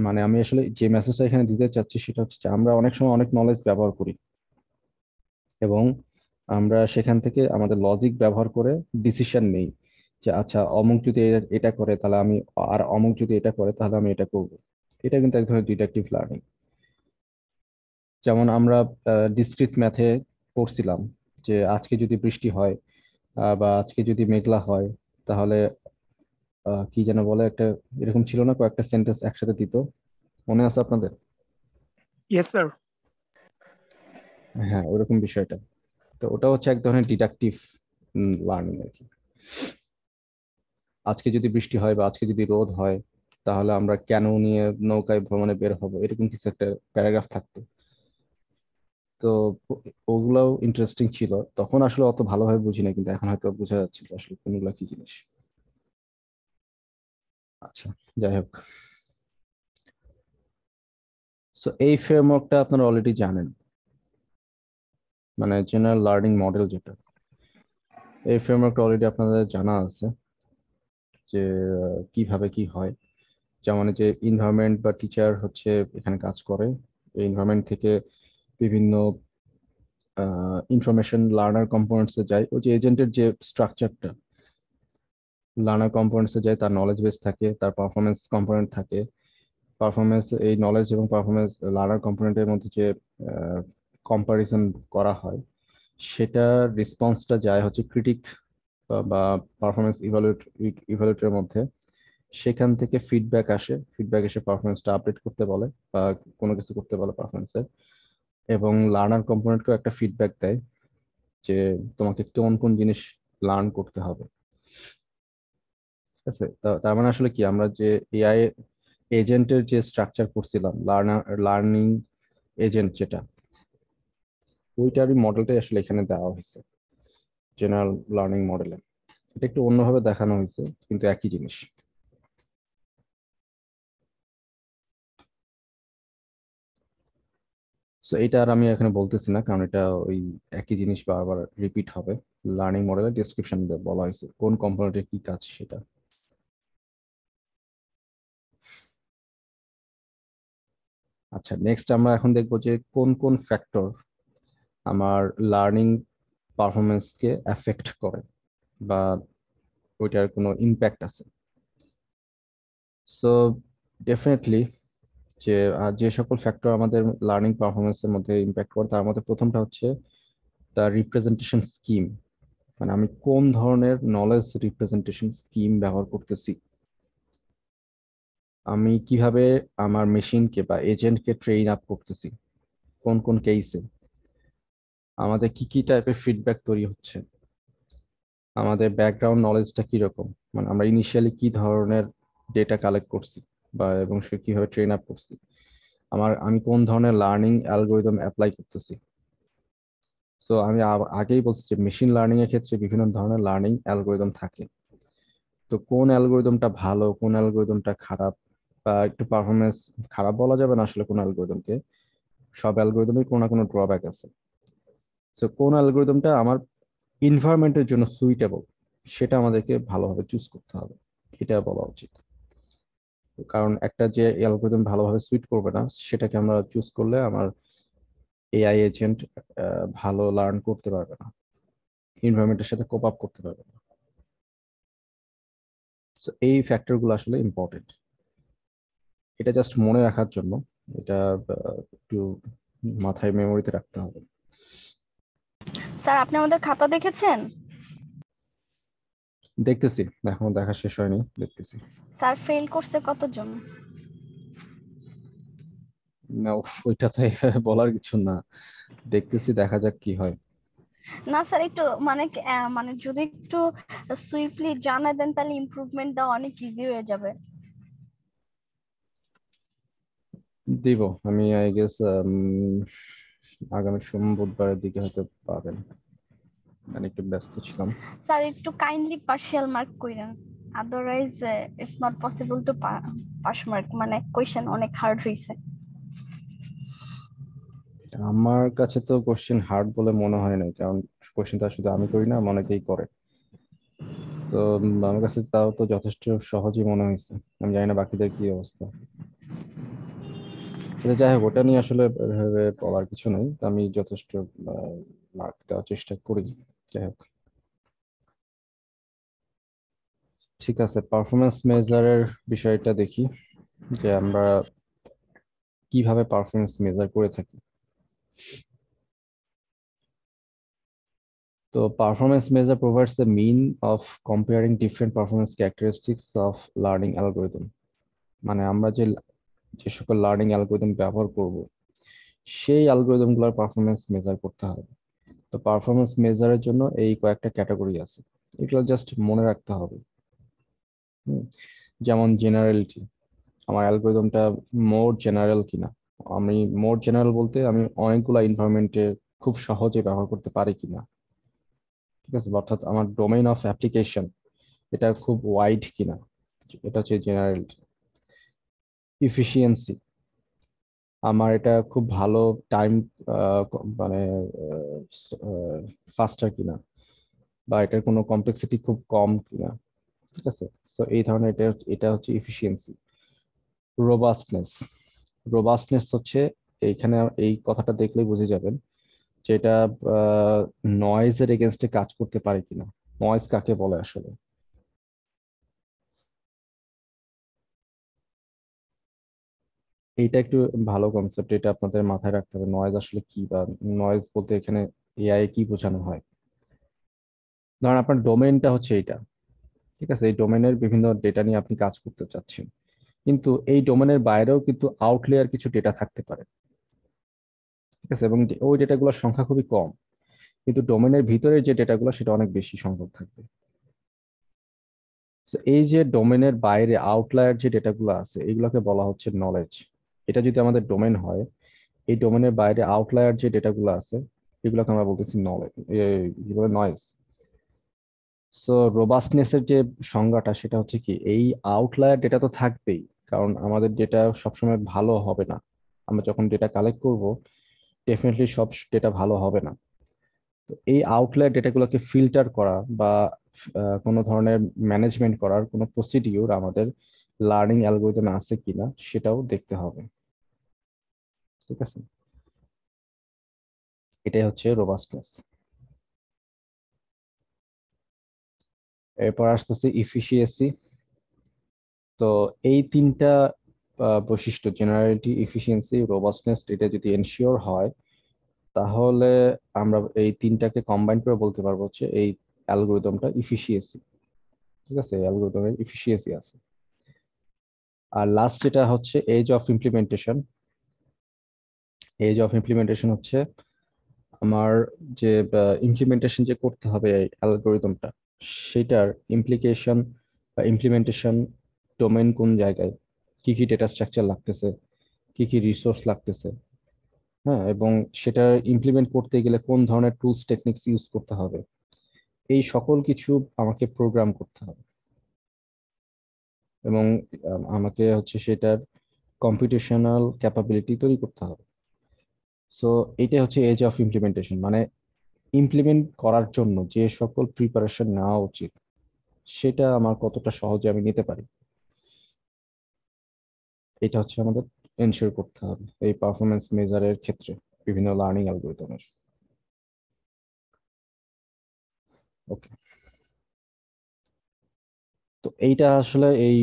মানে আমি আসলে যে মেসেজটা এখানে দিতে চাচ্ছি সেটা হচ্ছে যে আমরা অনেক সময় অনেক নলেজ ব্যবহার করি এবং আমরা সেখান থেকে আমাদের লজিক ব্যবহার করে ডিসিশন নেই যে আচ্ছা অমুক যদি এটা করে তাহলে আমি, আর অমুক যদি এটা করে তাহলে আমি এটা করব। এটা কিন্তু এক ধরনের ডিডাকটিভ লার্নিং। যেমন আমরা ডিসক্রিট ম্যাথে পড়ছিলাম যে আজকে যদি বৃষ্টি হয় বা আজকে যদি মেঘলা হয় তাহলে কি যেন বলে একটা, এরকম ছিল না, কয়েকটা সেন্টেন্স একসাথে দিত, মনে আছে আপনাদের? Yes, sir. হ্যাঁ, ওরকম বিষয়টা। তো ওটা হচ্ছে এক ধরনের ডিডাকটিভ লার্নিং আর কি। আজকে যদি বৃষ্টি হয় বা আজকে যদি রোদ হয় তাহলে আমরা কেন নিয়ে নৌকায় ভ্রমণে বের হব, এরকম কিছু একটা প্যারাগ্রাফ থাকতো। তো ওগুলাও ইন্টারেস্টিং ছিল, তখন আসলে অত ভালোভাবে বুঝি না, কিন্তু এখন হয়তো বোঝা যাচ্ছে যে আসলে কোনগুলা কি জিনিস। আচ্ছা, যাই হোক, সো এই ফ্রেমওয়ার্কটা আপনারা অলরেডি জানেন, মানে জেনারেল লার্নিং মডেল যেটা, এই ফ্রেমওয়ার্কটা অলরেডি আপনাদের জানা আছে যে কিভাবে কি হয়। যেমন এই যে ইনভায়রনমেন্ট বা টিচার হচ্ছে এখানে কাজ করে, এই ইনভায়রনমেন্ট থেকে বিভিন্ন ইনফরমেশন লার্নার কম্পোনেন্টসে যায়। ওই যে এজেন্টের যে স্ট্রাকচারটা, লার্নার কম্পোনেন্টসে যায়, তার নলেজ বেস থাকে, তার পারফরমেন্স কম্পোনেন্ট থাকে। পারফরমেন্স, এই নলেজ এবং পারফরমেন্স লার্নার কম্পোনেন্টের মধ্যে যে কম্পারিজন করা হয়, সেটা রেসপন্সটা যায় হচ্ছে ক্রিটিক বা পারফরমেন্স ইভালুয়েটরের মধ্যে। সেখান থেকে ফিডব্যাক আসে, ফিডব্যাক এসে পারফরমেন্সটা আপডেট করতে বলে বা কোনো কিছু করতে বলে পারফরমেন্সে। এবং লার্নার কম্পোনেন্টকেও একটা ফিডব্যাক দেয় যে তোমাকে কোন কোন জিনিস লার্ন করতে হবে। ঠিক আছে, তার মানে আসলে কি আমরা যে এআই এজেন্টের যে স্ট্রাকচার করছিলাম, লার্নিং এজেন্ট যেটা, ওইটারই মডেলটাই আসলে এখানে দেওয়া হয়েছে জেনারেল লার্নিং মডেলে। এটা একটু অন্যভাবে দেখানো হয়েছে কিন্তু একই জিনিস। সো এটা আর আমি এখানে বলতেছি না, কারণ এটা ওই একই জিনিস বারবার রিপিট হবে। লার্নিং মডেলের ডেসক্রিপশন বলা হয়েছে কোন কম্পোনেন্টের কি কাজ সেটা। আচ্ছা, নেক্সট আমরা এখন দেখবো যে কোন কোন ফ্যাক্টর আমার লার্নিং পারফরমেন্সকে এফেক্ট করে বা ওইটার কোনো ইম্প্যাক্ট আছে। সো ডেফিনেটলি যে সকল ফ্যাক্টর আমাদের লার্নিং পারফরমেন্সের মধ্যে ইম্প্যাক্ট করে তার মধ্যে প্রথমটা হচ্ছে দ্য রিপ্রেজেন্টেশন স্কিম, মানে আমি কোন ধরনের নলেজ রিপ্রেজেন্টেশন স্কিম ব্যবহার করতেছি, আমি কিভাবে আমার মেশিনকে বা এজেন্টকে ট্রেন আপ করতেছি, কোন কোন কেসে আমাদের কি কি টাইপের ফিডব্যাক তৈরি হচ্ছে, আমাদের ব্যাকগ্রাউন্ড নলেজটা কিরকম, মানে আমরা ইনিশিয়ালি কি ধরনের ডেটা কালেক্ট করছি বা এবং সে কিভাবে ট্রেন আপ করছি, আমি কোন ধরনের লার্নিং অ্যালগোরিদম অ্যাপ্লাই করতেছি। সো আমি আগেই বলছি যে মেশিন লার্নিং এর ক্ষেত্রে বিভিন্ন ধরনের লার্নিং অ্যালগোরিদম থাকে। তো কোন অ্যালগোরিদমটা ভালো, কোন অ্যালগোরিদমটা খারাপ, বা একটু পারফরমেন্স খারাপ বলা যাবে না আসলে কোন অ্যালগোরিদমকে, সব অ্যালগোরিদমের কোনো না কোনো ড্রব্যাক আছে। সো কোন অ্যালগোরিদমটা আমার এনভায়রনমেন্টের জন্য সুইটেবল সেটা আমাদেরকে ভালোভাবে চুজ করতে হবে, এটা বলা উচিত। কারণ একটা যে অ্যালগোরিদম ভালোভাবে সুইট করবে না সেটাকে আমরা চুজ করলে আমার এআই এজেন্ট ভালো লার্ন করতে পারবে না, এনভায়রনমেন্টের সাথে কোপ আপ করতে পারবে না। So, এই ফ্যাক্টরগুলো আসলে ইম্পর্টেন্ট, এটা জাস্ট মনে রাখার জন্য, এটা একটু মাথায় মেমোরিতে রাখতে হবে। স্যার আপনি আমাদের খাতা দেখেছেন? দেখতেছি, এখনো দেখা শেষ হয়নি, দেখতেছি। স্যার ফেল করছে কতজন? না ওইটা তো বলার কিছু না, দেখতেছি, দেখা যাক কি হয়। না স্যার একটু মানে যদি একটু সুইফটলি জানা দেন তাহলে ইমপ্রুভমেন্ট দেওয়া অনেক ইজি হয়ে যাবে। দিব আমি, আই গেস আগামী বুধবারের দিকে হয়তো পাবেন, মানে একটু ব্যস্ত ছিলাম। স্যার একটু কাইন্ডলি পার্শিয়াল মার্ক কইরেন, otherwise it's not possible to pass mark, মানে কোশ্চেন অনেক হার্ড হইছে। আমার কাছে তো কোশ্চেন হার্ড বলে মনে হয় না, কারণ কোশ্চেনটা শুধু আমি করি না, অনেকেই করে। তো আমার কাছে তাও তো যথেষ্ট সহজই মনে হয়েছে, আমি জানি না বাকিদের কি অবস্থা। যাই হোক, ওটা নিয়ে আসলে এভাবে বলার কিছু নেই, আমি যথেষ্ট মার্ক দেওয়ার চেষ্টা করি। যাই হোক, ঠিক আছে, পারফরমেন্স মেজারের বিষয়টা দেখি যে আমরা কিভাবে পারফরমেন্স মেজার করে থাকি। তো performance measure provides the mean of comparing different performance characteristics of learning algorithm, মানে আমরা যে সকল লার্নিং অ্যালগোরিদম ব্যবহার করব সেই অ্যালগোরিদমগুলোর পারফরমেন্স মেজার করতে হবে। তো পারফরমেন্স মেজারের জন্য এই কয়েকটা ক্যাটাগরি আছে, এগুলো জাস্ট মনে রাখতে হবে। যেমন জেনারেলিটি, আমার অ্যালগোরিদমটা মোর জেনারেল কিনা, আমি মোর জেনারেল বলতে আমি অনেকগুলা এনভায়রনমেন্টে খুব সহজে ব্যবহার করতে পারি কিনা, ঠিক আছে, অর্থাৎ আমার ডোমেইন অফ অ্যাপ্লিকেশন এটা খুব ওয়াইড কিনা, এটা হচ্ছে জেনারেলিটি। ইফিসিয়েন্সি, আমার এটা খুব ভালো টাইম মানে ফাস্টার কিনা, বা এটার কোনো কমপ্লেক্সিটি খুব কম কিনা, ঠিক আছে। তো এই ধরনের এটা এটা হচ্ছে ইফিসিয়েন্সি। রোবাস্টনেস, রোবাস্টনেস হচ্ছে এইখানে এই কথাটা দেখলেই বুঝে যাবেন যে এটা নয়েজের এগেনস্টে কাজ করতে পারে কিনা। নয়েজ কাকে বলে আসলে? এইটা একটু ভালো কনসেপ্ট, এটা আপনাদের মাথায় রাখতে হবে, নয়েজ আসলে কি, বা নয়েজ বলতে এখানে এআই কি বোঝানো হয়। ধরেন আপনার ডোমেইনটা হচ্ছে এইটা, ঠিক আছে, এই ডোমেইনের বিভিন্ন ডেটা নিয়ে আপনি কাজ করতে চাচ্ছেন, কিন্তু এই ডোমেনের বাইরেও কিন্তু আউটলেয়ার কিছু ডেটা থাকতে পারে, ঠিক আছে, এবং ওই ডেটাগুলোর সংখ্যা খুবই কম, কিন্তু ডোমেনের ভিতরে যে ডেটাগুলো সেটা অনেক বেশি সংখ্যক থাকবে। So, এই যে ডোমেনের বাইরে আউটলায়ার যে ডেটাগুলো আছে এগুলোকে বলা হচ্ছে নলেজ। এটা যদি আমাদের ডোমেন হয়, এই ডোমেনের বাইরে আউটলায়ার যে ডেটাগুলো আছে এগুলোকে আমরা বলতেছি নলেজ, কি বলে, নয়েজ। সো রোবাস্টনেসের যে সংজ্ঞাটা সেটা হচ্ছে কি, এই আউটলায়ার ডেটা তো থাকবেই, কারণ আমাদের ডেটা সবসময় ভালো হবে না, আমরা যখন ডেটা কালেক্ট করব ডেফিনেটলি সব ডেটা ভালো হবে না। তো এই আউটলায়ার ডেটাগুলোকে ফিল্টার করা বা কোনো ধরনের ম্যানেজমেন্ট করার কোনো প্রসিডিউর আমাদের লার্নিং অ্যালগোরিদমে আছে কিনা সেটাও দেখতে হবে, ঠিক আছে। এটাই হচ্ছে রোবাস্টনেস। এরপর আসতেছে ইফিসিয়েন্সি। তো এই তিনটা বৈশিষ্ট্য, জেনারেলিটি, ইফিসিয়েন্সি, রোবাস্টনেস, এটা যদি এনশিওর হয় তাহলে আমরা এই তিনটাকে কম্বাইন করে বলতে পারবো হচ্ছে এই অ্যালগোরিদমটা ইফিসিয়েন্সি। ঠিক আছে, অ্যালগোরিদমের ইফিসিয়েন্সি আছে। আর লাস্ট যেটা হচ্ছে ease of implementation. Ease of implementation হচ্ছে আমার যে ইমপ্লিমেন্টেশন যে করতে হবে এই অ্যালগোরিদমটা, সেটার ইমপ্লিকেশন বা ইমপ্লিমেন্টেশন ডোমেন কোন জায়গায়, কি কি ডেটা স্ট্রাকচার লাগতেছে, কি কি রিসোর্স লাগতেছে, হ্যাঁ, এবং সেটা ইমপ্লিমেন্ট করতে গেলে কোন ধরনের টুলস টেকনিক্স ইউজ করতে হবে, এই সকল কিছু আমাকে প্রোগ্রাম করতে হবে। এবং আমাকে হচ্ছে সেটার কম্পিউটেশনাল ক্যাপাবিলিটি তৈরি করতে হবে। সো এইটাই হচ্ছে এজ অফ ইমপ্লিমেন্টেশন, মানে ইমপ্লিমেন্ট করার জন্য যে সকল প্রিপারেশন নেওয়া উচিত সেটা আমার কতটা সহজে আমি নিতে পারি, এটা হচ্ছে আমাদের এনশিওর করতে হবে এই পারফরমেন্স মেজারের ক্ষেত্রে বিভিন্ন লার্নিং অ্যালগরিদমের। ওকে, তো এইটা আসলে এই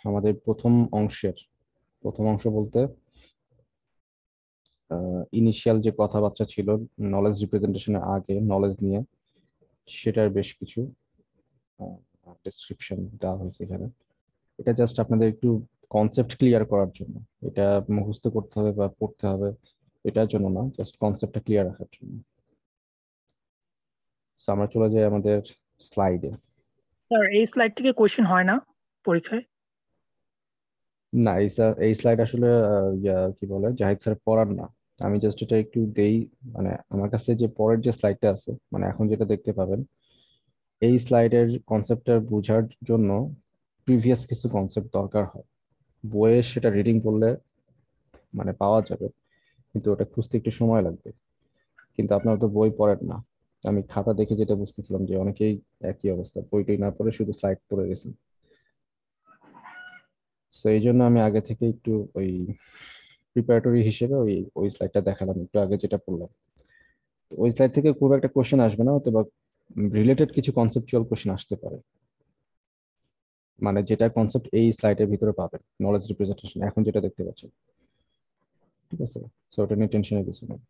আমাদের প্রথম অংশ বলতে ইনিশিয়াল যে কথাবার্তা ছিল নলেজ রিপ্রেজেন্টেশনের আগে নলেজ নিয়ে, সেটার বেশ কিছু ডেসক্রিপশন দেওয়া হয়েছে এখানে। এটা জাস্ট আপনাদের একটু কনসেপ্ট ক্লিয়ার করার জন্য, এটা মুখস্থ করতে হবে বা পড়তে হবে এটার জন্য না, জাস্ট কনসেপ্টটা ক্লিয়ার রাখার জন্য। So, আমরা চলে যাই আমাদের স্লাইডে। স্যার এই স্লাইড থেকে কোশ্চেন হয় না পরীক্ষায়? না, এই স্লাইড আসলে কি বলে জাহিদ স্যার পড়ার না, আমি জাস্ট এটা একটু দেই। মানে আমার কাছে যে পরের যে স্লাইডটা আছে, মানে এখন যেটা দেখতে পাবেন, এই স্লাইডের কনসেপ্টটা বোঝার জন্য প্রিভিয়াস কিছু কনসেপ্ট দরকার হয়। বইয়ে সেটা রিডিং করলে মানে পাওয়া যাবে, কিন্তু ওটা খুঁজতে একটু সময় লাগবে। কিন্তু আপনারা তো বই পড়েন না, আমি খাতা দেখে যেটা বুঝতেছিলাম যে অনেকেই একই অবস্থা, বইটই না পড়ে শুধু স্লাইড পড়ে গেছেন। তো এই জন্য আমি আগে থেকে একটু ওই প্রিপারেটরি হিসেবে ওই ওই স্লাইডটা দেখালাম একটু আগে যেটা পড়লাম। তো ওই স্লাইড থেকে খুব একটা কোশ্চেন আসবে না, হয়তো বা রিলেটেড কিছু কনসেপচুয়াল কোশ্চেন আসতে পারে, মানে যেটা কনসেপ্ট এই স্লাইডের ভিতরে পাবেন, নলেজ রিপ্রেজেন্টেশন এখন যেটা দেখতে পাচ্ছেন। ঠিক আছে, সো ওটা নিয়ে টেনশনের কিছু নেই।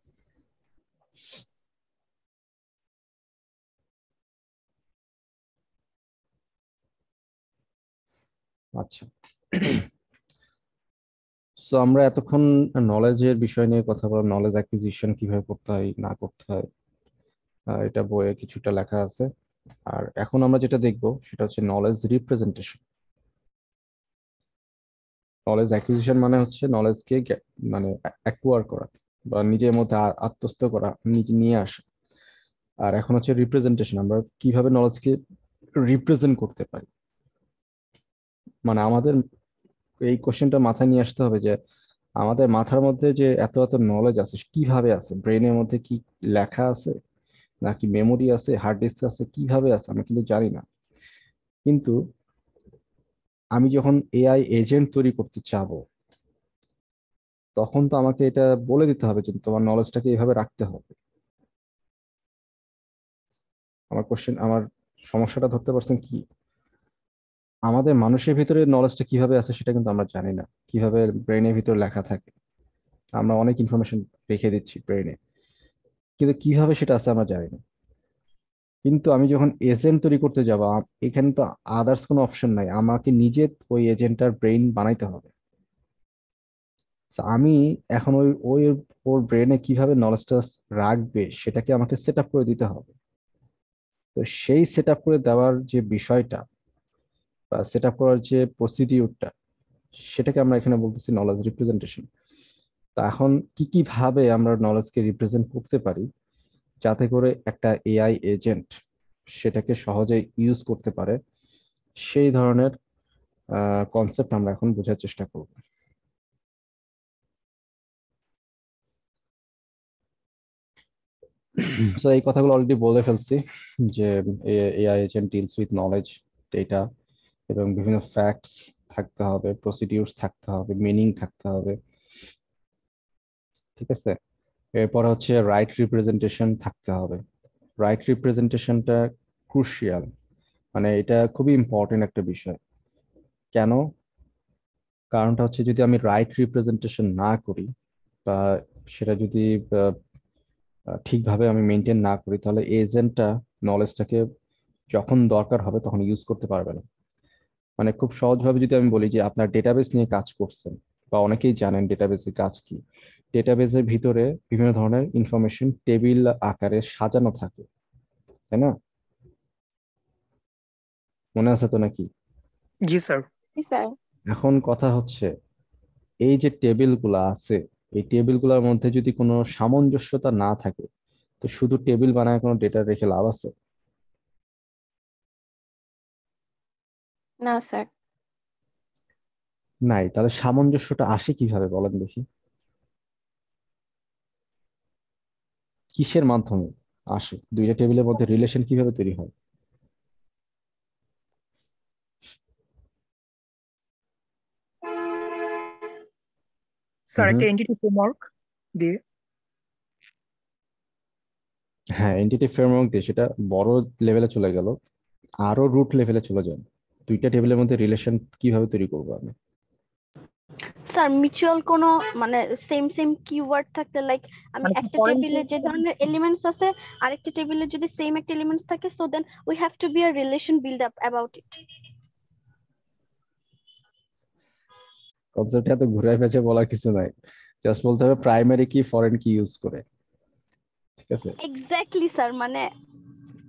আচ্ছা, তো আমরা এতক্ষণ নলেজের বিষয় নিয়ে কথা বললাম, নলেজ অ্যাকুইজিশন কিভাবে করতে হয় না করতে হয়, এটা বইয়ে কিছুটা লেখা আছে। আর এখন আমরা যেটা দেখব সেটা হচ্ছে নলেজ রিপ্রেজেন্টেশন। নলেজ অ্যাকুইজিশন মানে হচ্ছে নলেজকে মানে অ্যাকুয়ার করা বা নিজের মধ্যে আত্মস্থ করা, নিজে নিয়ে আসা। আর এখন হচ্ছে রিপ্রেজেন্টেশন, আমরা কিভাবে নলেজকে রিপ্রেজেন্ট করতে পারি। মানে আমাদের এই কোশ্চেনটা মাথায় নিয়ে আসতে হবে যে আমাদের মাথার মধ্যে যে এত এত নলেজ আছে কিভাবে আছে, ব্রেনের মধ্যে কি লেখা আছে, নাকি মেমোরি আছে, হার্ড ডিস্ক আছে, কিভাবে আছে আমি কিন্তু জানি না। কিন্তু আমি যখন এআই এজেন্ট তৈরি করতে চাবো, তখন তো আমাকে এটা বলে দিতে হবে যে তোমার নলেজটাকে এইভাবে রাখতে হবে। আমার সমস্যাটা ধরতে পারছেন কি? আমাদের মানুষের ভিতরে নলেজটা কিভাবে আছে সেটা কিন্তু আমরা জানি না, কিভাবে ব্রেনের ভিতরে লেখা থাকে। আমরা অনেক ইনফরমেশন রেখে দিচ্ছি ব্রেনে, কিন্তু কিভাবে সেটা আছে আমরা জানি না। কিন্তু আমি যখন এজেন্ট তৈরি করতে যাব, এখানে তো আদার্স কোনো অপশন নাই, আমাকে নিজে ওই এজেন্টটার ব্রেইন বানাইতে হবে। So, আমি এখন ওই ওই ওর ব্রেনে কিভাবে নলেজটা রাখবে সেটাকে আমাকে সেট আপ করে দিতে হবে। তো সেই সেট আপ করে দেওয়ার যে বিষয়টা বা সেট আপ করার যে প্রসিডিউরটা, সেটাকে আমরা এখানে বলতেছি নলেজ রিপ্রেজেন্টেশন। তা এখন কি কি ভাবে আমরা নলেজকে রিপ্রেজেন্ট করতে পারি যাতে করে একটা এআই এজেন্ট সেটাকে সহজে ইউজ করতে পারে, সেই ধরনের কনসেপ্ট আমরা এখন বোঝার চেষ্টা করব। তো এই কথাগুলো অলরেডি বলে ফেলছি যে AI agent deals with knowledge, data এবং বিভিন্ন ফ্যাক্টস থাকতে হবে, প্রসিডিউরস থাকতে হবে, মিনিং থাকতে হবে। ঠিক আছে, এরপর হচ্ছে রাইট রিপ্রেজেন্টেশন থাকতে হবে। রাইট রিপ্রেজেন্টেশনটা ক্রুশিয়াল, মানে এটা খুবই ইম্পর্টেন্ট একটা বিষয়। কেন? কারণটা হচ্ছে যদি আমি রাইট রিপ্রেজেন্টেশন না করি বা সেটা যদি আহ, ঠিকভাবে আমি মেনটেন না করি, তাহলে এজেন্টটা নলেজটাকে যখন দরকার হবে তখন ইউজ করতে পারবে না। মানে খুব সহজভাবে যদি আমি বলি যে আপনার ডেটাবেস নিয়ে কাজ করছেন, বা অনেকেই জানেন ডেটাবেসের কাজ কি। ডেটাবেসের ভিতরে বিভিন্ন ধরনের ইনফরমেশন টেবিল আকারে সাজানো থাকে, তাই না? মনে আছে তো নাকি? জি স্যার। জি স্যার। এখন কথা হচ্ছে এই যে টেবিলগুলো আছে, এই টেবিলগুলোর মধ্যে যদি কোনো সামঞ্জস্যতা না থাকে, তো শুধু টেবিল বানায় কোনো ডেটা রেখে লাভ আছে? না স্যার। নাই। তাহলে সামঞ্জস্যটা আসে কিভাবে বলেন দেখি? কিসের মাধ্যমে আসে? দুইটা টেবিলের মধ্যে রিলেশন কিভাবে তৈরি হয়? স্যার হুম। একটা এন্টিটি ফ্রেমওয়ার্ক দিয়ে। হ্যাঁ, এন্টিটি ফ্রেমওয়ার্ক দিয়ে সেটা বড় লেভেলে চলে গেল, আরো রুট লেভেলে চলে যান। দুইটা টেবিলের মধ্যে রিলেশন কিভাবে তৈরি করবো আমি? স্যার মিউচুয়াল কোনো মানে সেম কিওয়ার্ড থাকলে, লাইক আমি মানে একটা ফরেন টেবিলে যে ধরনের এলিমেন্টস আছে আরেকটা টেবিলে যদি সেম একটা এলিমেন্টস থাকে, so then we have to be a relation build up about it. Concept এত ঘুরে পেঁচে বলার কিছু নাই, জাস্ট বলতে হবে প্রাইমারি কি ফরেন কি ইউজ করে, ঠিক আছে? এক্স্যাক্টলি স্যার, মানে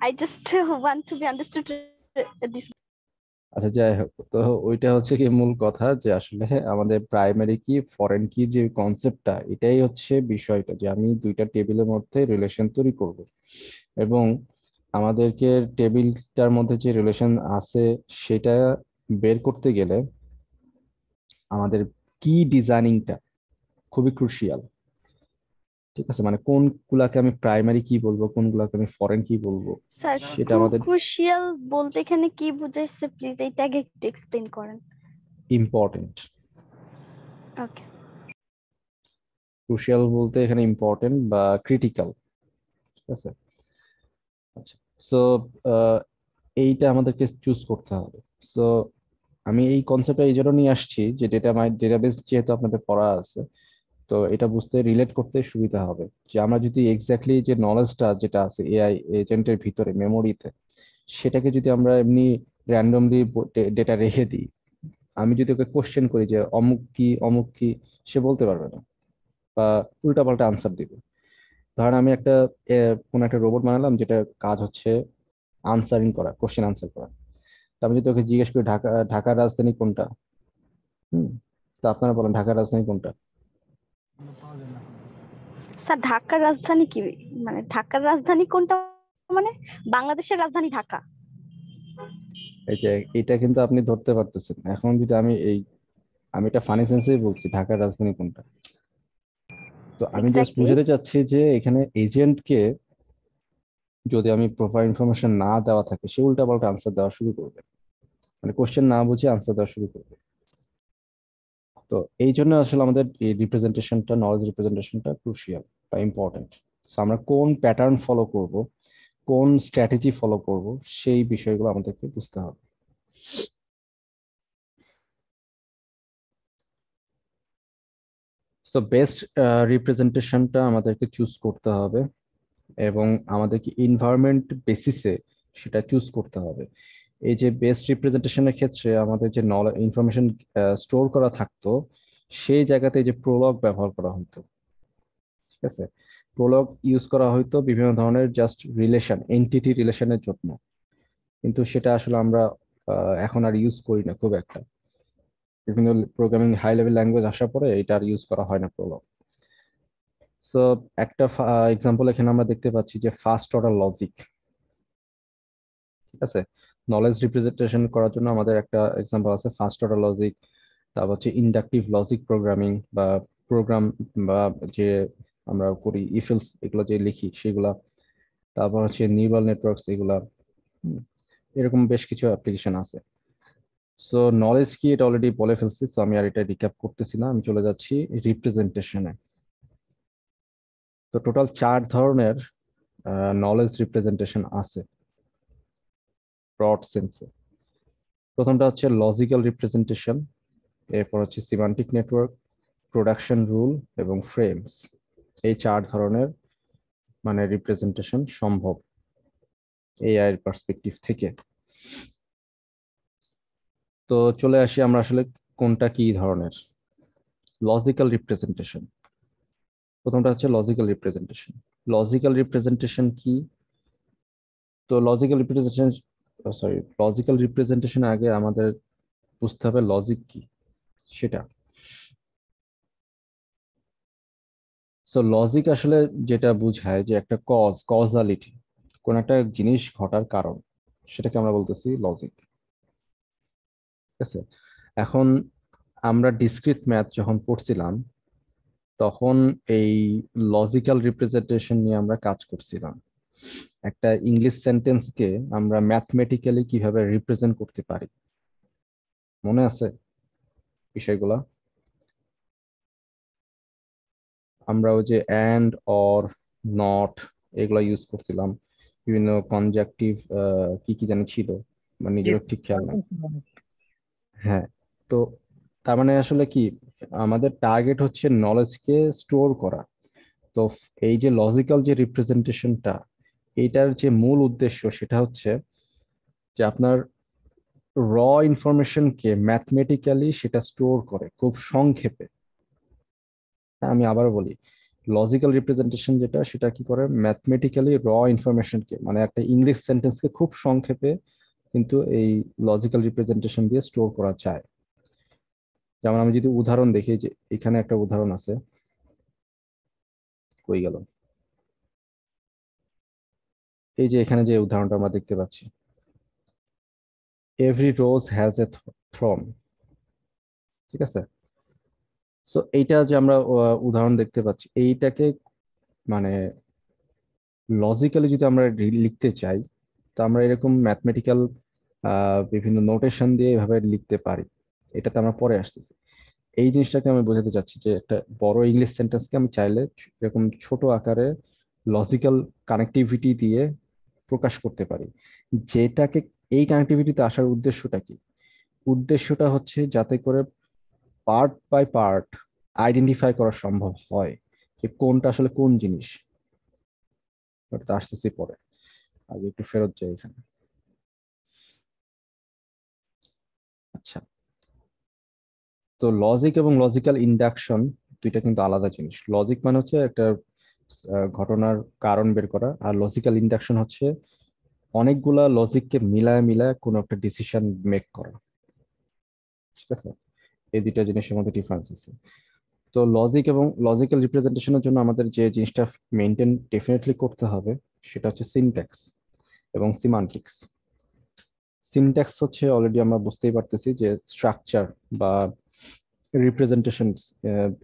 I just want to B understood this. আচ্ছা, যাই হোক, তো ওইটা হচ্ছে কি মূল কথা, যে আসলে আমাদের প্রাইমারি কি ফরেন কি যে কনসেপ্টটা, এটাই হচ্ছে বিষয়টা, যে আমি দুইটা টেবিলের মধ্যে রিলেশন তৈরি করব। এবং আমাদেরকে টেবিলটার মধ্যে যে রিলেশন আছে সেটা বের করতে গেলে আমাদের কি ডিজাইনিংটা খুবই ক্রুশিয়াল। ঠিক আছে, মানে কোনগুলাকে আমি প্রাইমারি কি বলবো, কোনগুলাকে আমি ফরেন কি বলবো, স্যার সেটা আমাদের ক্রুশিয়াল বলতে এখানে কি বুঝাইছে, প্লিজ এইটা আগে একটু এক্সপ্লেইন করেন। ইম্পর্টেন্ট। ওকে। ক্রুশিয়াল বলতে এখানে ইম্পর্টেন্ট বা ক্রিটিক্যাল, ঠিক আছে? আচ্ছা, সো এইটা আমাদেরকে চুজ করতে হবে। সো আমি এই কনসেপ্টটা এই জন্য নিয়ে আসছি যে ডেটাবেস যেহেতু আপনাদের পড়া আছে, তো এটা বুঝতে রিলেট করতে সুবিধা হবে। যে আমরা যদি এক্স্যাক্টলি যে নলেজটা যেটা আছে এআই এজেন্টের ভিতরে মেমোরিতে, সেটাকে যদি আমরা এমনি র্যান্ডমলি ডেটা রেখে দিই, আমি যদি ওকে কোশ্চেন করি যে অমুক কি অমুক কি, সে বলতে পারবে না, বা উল্টাপাল্টা আনসার দিবে। ধরেন আমি কোন একটা রোবট বানালাম যেটা কাজ হচ্ছে আনসারিং করা, কোশ্চেন আনসার করা। তা আমি যদি ওকে জিজ্ঞেস করি ঢাকার রাজধানী কোনটা, হুম, তো আপনারা বলেন ঢাকার রাজধানী কোনটা? স্যার ঢাকার রাজধানী কি, মানে ঢাকার রাজধানী কোনটা, মানে বাংলাদেশের রাজধানী ঢাকা। এই যে এটা কিন্তু আপনি ধরতে পারতেছেন। এখন যদি আমি এটা ফানি সেন্সেই বলছি, ঢাকার রাজধানী কোনটা। তো আমি জাস্ট এক্স্যাক্টলি। বুঝাতে চাচ্ছি যে এখানে এজেন্টকে যদি আমি প্রপার ইনফরমেশন না দেওয়া থাকে, সে উল্টাপাল্টা আনসার দেওয়া শুরু করবে, মানে কোশ্চেন না বুঝে আনসার দেওয়া শুরু করবে। তো এই জন্য আসলে আমাদের এই রিপ্রেজেন্টেশনটা, নলেজ রিপ্রেজেন্টেশনটা ক্রুশিয়াল বা ইম্পর্টেন্ট। আমরা কোন প্যাটার্ন ফলো করব, কোন স্ট্র্যাটেজি ফলো করব, সেই বিষয়গুলো আমাদেরকে বুঝতে হবে। সো বেস্ট রিপ্রেজেন্টেশনটা আমাদেরকে চুজ করতে হবে, এবং আমাদেরকে এনভায়রনমেন্ট বেসিসে সেটা চুজ করতে হবে। এই যে বেস্ট রিপ্রেজেন্টেশনের ক্ষেত্রে আমাদের যে ইনফরমেশন স্টোর করা থাকতো, সেই জায়গাতে যে প্রোলগ ব্যবহার করা হতো, ঠিক আছে? প্রোলগ ইউজ করা হয়তো বিভিন্ন ধরনের জাস্ট রিলেশন, এন্টিটি রিলেশনের জন্য, কিন্তু সেটা আসলে আমরা এখন আর ইউজ করি না খুব একটা। বিভিন্ন প্রোগ্রামিং হাই লেভেল ল্যাঙ্গুয়েজ আসার পরে এটা আর ইউজ করা হয় না প্রোলগ। সো একটা এক্সাম্পল এখানে আমরা দেখতে পাচ্ছি যে ফার্স্ট অর্ডার লজিক, ঠিক আছে? নলেজ রিপ্রেজেন্টেশন করার জন্য আমাদের একটা এক্সাম্পল আছে ফার্স্ট অর্ডার লজিক। তারপর হচ্ছে ইন্ডাকটিভ লজিক প্রোগ্রামিং, বা প্রোগ্রাম বা যে আমরা করি ইফেলস এগুলো যে লিখি সেগুলা। তারপর হচ্ছে নিউরাল নেটওয়ার্কস এগুলা। হুম, এরকম বেশ কিছু অ্যাপ্লিকেশন আছে। সো নলেজ কি এটা অলরেডি বলে ফেলছি, সো আমি আর এটা রিক্যাপ করতেছি না, আমি চলে যাচ্ছি রিপ্রেজেন্টেশনে। তো তো টোটাল 4 ধরনের নলেজ রিপ্রেজেন্টেশন আছে ব্রড সেন্সে। প্রথমটা হচ্ছে লজিক্যাল রিপ্রেজেন্টেশন, এরপর হচ্ছে সিমান্টিক নেটওয়ার্ক, প্রোডাকশন রুল এবং ফ্রেমস। এই 4 ধরনের মানে রিপ্রেজেন্টেশন সম্ভব এআই এর পার্সপেক্টিভ থেকে। তো চলে আসি আমরা আসলে কোনটা কি ধরনের। লজিক্যাল রিপ্রেজেন্টেশন, প্রথমটা হচ্ছে লজিক্যাল রিপ্রেজেন্টেশন। লজিক্যাল রিপ্রেজেন্টেশন কি? তো লজিক্যাল রিপ্রেজেন্টেশন আগে আমাদের বুঝতে হবে লজিক কি সেটা। সো লজিক আসলে যেটা বোঝায় যে একটা কজালিটি, কোন একটা জিনিস ঘটার কারণ, সেটাকে আমরা বলতেছি লজিক। ঠিক আছে? এখন আমরা ডিসক্রিট ম্যাথ যখন পড়ছিলাম তখন এই লজিক্যাল রিপ্রেজেন্টেশন নিয়ে আমরা কাজ করছিলাম। একটা ইংলিশ সেন্টেন্সকে আমরা ম্যাথমেটিক্যালি কিভাবে রিপ্রেজেন্ট করতে পারি, মনে আছে বিষয়গুলা? আমরা ওই যে অ্যান্ড, অর, নট এগুলা ইউজ করছিলাম, বিভিন্ন কনজাকটিভ কি কি জানি ছিল, মানে নিজেরও ঠিক খেয়াল নাই। হ্যাঁ, তো তার মানে আসলে কি, আমাদের টার্গেট হচ্ছে নলেজকে স্টোর করা। তো এই যে লজিক্যাল যে রিপ্রেজেন্টেশনটা, এইটার যে মূল উদ্দেশ্য সেটা হচ্ছে যে আপনার র ইনফরমেশনকে ম্যাথমেটিক্যালি সেটা স্টোর করে খুব সংক্ষেপে। আমি আবারও বলি, লজিক্যাল রিপ্রেজেন্টেশন যেটা, সেটা কি করে ম্যাথমেটিক্যালি র ইনফরমেশনকে, মানে একটা ইংলিশ সেন্টেন্সকে খুব সংক্ষেপে কিন্তু এই লজিক্যাল রিপ্রেজেন্টেশন দিয়ে স্টোর করা যায়। যেমন আমি যদি উদাহরণ দেখি, যে এখানে একটা উদাহরণ আছে, কই গেল, এই যে এখানে যে উদাহরণটা আমরা দেখতে পাচ্ছি, every rose has a Throne. ঠিক আছে? সো এইটা যে আমরা উদাহরণ দেখতে পাচ্ছি, এইটাকে মানে লজিক্যালি যদি আমরা লিখতে চাই, তো আমরা এরকম ম্যাথমেটিক্যাল বিভিন্ন নোটেশন দিয়ে এভাবে লিখতে পারি। এটাতে আমরা পরে আসতেছি। এই জিনিসটাকে আমি বোঝাতে চাচ্ছি যে একটা বড় ইংলিশ সেন্টেন্সকে আমি চাইলে এরকম ছোট আকারে লজিক্যাল কানেক্টিভিটি দিয়ে প্রকাশ করতে পারি। যেটাকে, এই কানেক্টিভিটিতে আসার উদ্দেশ্যটা কি? উদ্দেশ্যটা হচ্ছে যাতে করে পার্ট বাই পার্ট আইডেন্টিফাই করা সম্ভব হয় যে কোনটা আসলে কোন জিনিস। ওটা আসতেছি পরে, আগে একটু ফেরত যাই এখানে। আচ্ছা, তো লজিক এবং লজিক্যাল ইন্ডাকশন দুইটা কিন্তু আলাদা জিনিস। লজিক মানে হচ্ছে একটা ঘটনার কারণ বের করা, আর লজিক্যাল ইন্ডাকশন হচ্ছে অনেকগুলা লজিককে মিলায় মিলায় কোনো একটা ডিসিশন মেক করা। ঠিক আছে? এই দুইটা জিনিসের মধ্যে ডিফারেন্স আছে। তো লজিক এবং লজিক্যাল রিপ্রেজেন্টেশনের জন্য আমাদের যে জিনিসটা মেনটেন ডেফিনেটলি করতে হবে সেটা হচ্ছে সিনট্যাক্স এবং সিমান্টিক্স। সিনট্যাক্স হচ্ছে অলরেডি আমরা বুঝতেই পারতেছি যে স্ট্রাকচার বা রিপ্রেজেন্টেশন,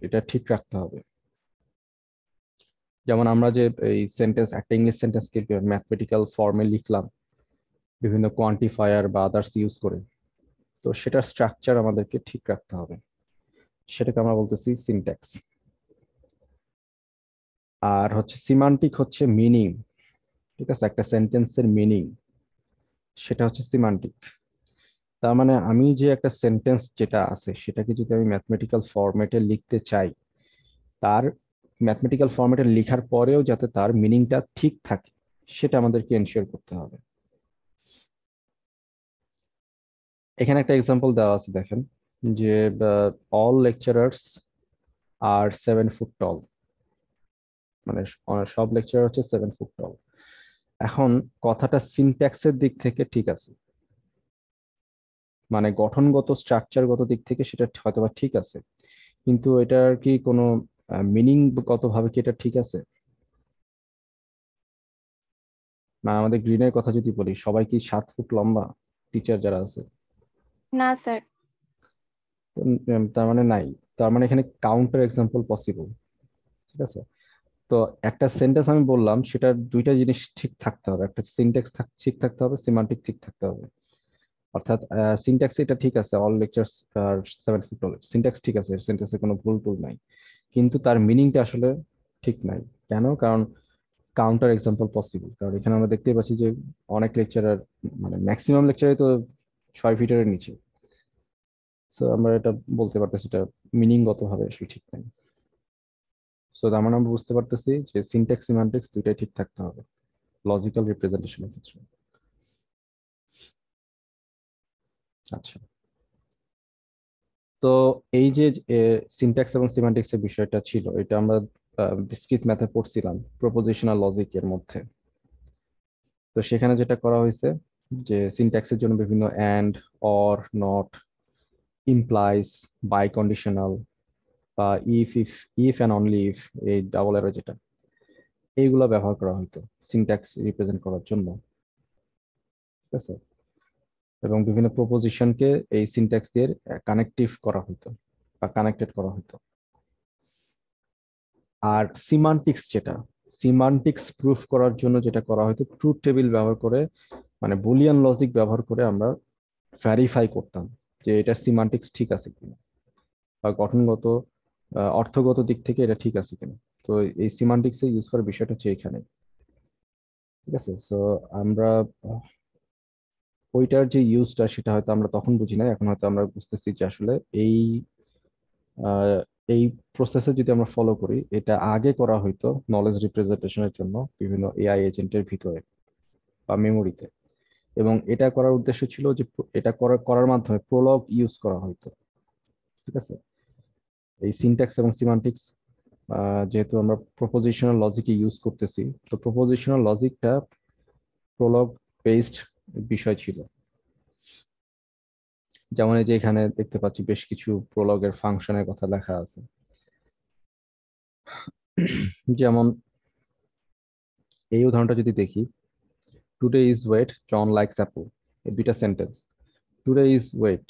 এটা ঠিক রাখতে হবে। যেমন আমরা যে এই সেন্টেন্স, একটা ইংলিশ সেন্টেন্সকে ম্যাথমেটিক্যাল ফর্মে লিখলাম বিভিন্ন কোয়ান্টিফায়ার বা আদার্স ইউজ করে, তো সেটার স্ট্রাকচার আমাদেরকে ঠিক রাখতে হবে, সেটাকে আমরা বলতেছি সিনট্যাক্স। আর হচ্ছে সিমান্টিক হচ্ছে মিনিং। ঠিক আছে? একটা সেন্টেন্সের মিনিং, সেটা হচ্ছে সিমান্টিক। তার মানে আমি যে একটা সেন্টেন্স যেটা আছে সেটাকে যদি আমি ম্যাথমেটিক্যাল ফরম্যাটে লিখতে চাই, তার ম্যাথমেটিক্যাল ফরম্যাটে লেখার পরেও যাতে তার মিনিংটা ঠিক থাকে, সেটা আমাদেরকে এনশিওর করতে হবে। এখানে একটা এক্সাম্পল দেওয়া আছে, দেখেন যে অল লেকচারার্স আর 7 ফুট টল, মানে সব লেকচারার হচ্ছে 7 ফুট টল। এখন কথাটা সিনট্যাক্সের দিক থেকে ঠিক আছে, মানে গঠনগত স্ট্রাকচারগত দিক থেকে সেটা হয়তোবা ঠিক আছে, কিন্তু এটার কি কোনো মিনিংগত ভাবে কি এটা ঠিক আছে? মানে আমাদের গ্রিনের কথা যদি বলি, সবাই কি 7 ফুট লম্বা টিচার যারা আছে? না স্যার। তো, তার মানে নাই, তার মানে এখানে কাউন্টার এক্সাম্পল পসিবল। ঠিক আছে? তো একটা সেন্টেন্স আমি বললাম, সেটার দুইটা জিনিস ঠিক থাকতে হবে, একটা সিনট্যাক্স ঠিক থাকতে হবে, সিমান্টিক ঠিক থাকতে হবে। অর্থাৎ সিনট্যাক্স এটা ঠিক আছে, অল লেকচার্স আর 7 ফুট টল, সিনট্যাক্স ঠিক আছে, সেন্টেন্সে কোনো ভুল টুল নাই, কিন্তু তার মিনিংটা আসলে ঠিক নাই। কেন? কারণ কাউন্টার এক্সাম্পল পসিবল, কারণ এখানে আমরা দেখতেই পাচ্ছি যে অনেক লেকচারার, মানে ম্যাক্সিমাম লেকচারে তো 6 ফিটের নিচে। সো আমরা এটা বলতে পারতেছি এটা মিনিংগত ভাবে আসলে ঠিক নাই। সো তার মানে আমরা বুঝতে পারতেছি যে সিনট্যাক্স সিমান্টিক্স দুইটাই ঠিক থাকতে হবে লজিক্যাল রিপ্রেজেন্টেশনের ক্ষেত্রে। আচ্ছা, তো এই যে সিনট্যাক্স এবং সিমান্টিক্সের বিষয়টা ছিল, এটা আমরা ডিসক্রিট ম্যাথে পড়ছিলাম প্রপোজিশনাল লজিকের মধ্যে। তো সেখানে যেটা করা হয়েছে যে সিনট্যাক্সের জন্য বিভিন্ন and, or, not, implies, biconditional বা ইফ অ্যান্ড অনলি ইফ, এই ডাবল এরো যেটা, এইগুলো ব্যবহার করা হতো সিনট্যাক্স রিপ্রেজেন্ট করার জন্য। ঠিক আছে? এবং বিভিন্ন প্রপোজিশনকে এই সিনট্যাক্স দিয়ে কানেক্টিভ করা হতো বা কানেক্টেড করা হতো। আর সিমান্টিক্স যেটা, সিমান্টিক্স প্রুফ করার জন্য যেটা করা হতো ট্রুথ টেবিল ব্যবহার করে, মানে বুলিয়ান লজিক ব্যবহার করে আমরা ভেরিফাই করতাম যে এটা সিমান্টিক্স ঠিক আছে কিনা বা গঠনগত অর্থগত দিক থেকে এটা ঠিক আছে কিনা। তো এই সিমান্টিক্স এর ইউজ করার বিষয়টা হচ্ছে এখানে। ঠিক আছে? সো আমরা ওইটার যে ইউজটা সেটা হয়তো আমরা তখন বুঝি না, এখন হয়তো আমরা বুঝতেছি যে আসলে এই আহ, এই প্রসেসে যদি আমরা ফলো করি, এটা আগে করা হয়তো নলেজ রিপ্রেজেন্টেশনের জন্য বিভিন্ন এআই এজেন্টের ভিতরে বা মেমোরিতে। এবং এটা করার উদ্দেশ্য ছিল যে এটা করার মাধ্যমে প্রলগ ইউজ করা হয়তো। ঠিক আছে? এই সিনট্যাক্স এবং সিমান্টিক্স যেহেতু আমরা প্রপোজিশনাল লজিকে ইউজ করতেছি, তো প্রপোজিশনাল লজিকটা প্রলগ বেসড বিষয় ছিল। যেমন এই যে এখানে দেখতে পাচ্ছি বেশ কিছু প্রলগের ফাংশনের কথা লেখা আছে। যেমন এই উদাহরণটা যদি দেখি, today is wet John likes apple, এই দুইটা সেন্টেন্স, টুডে ইজ ওয়েট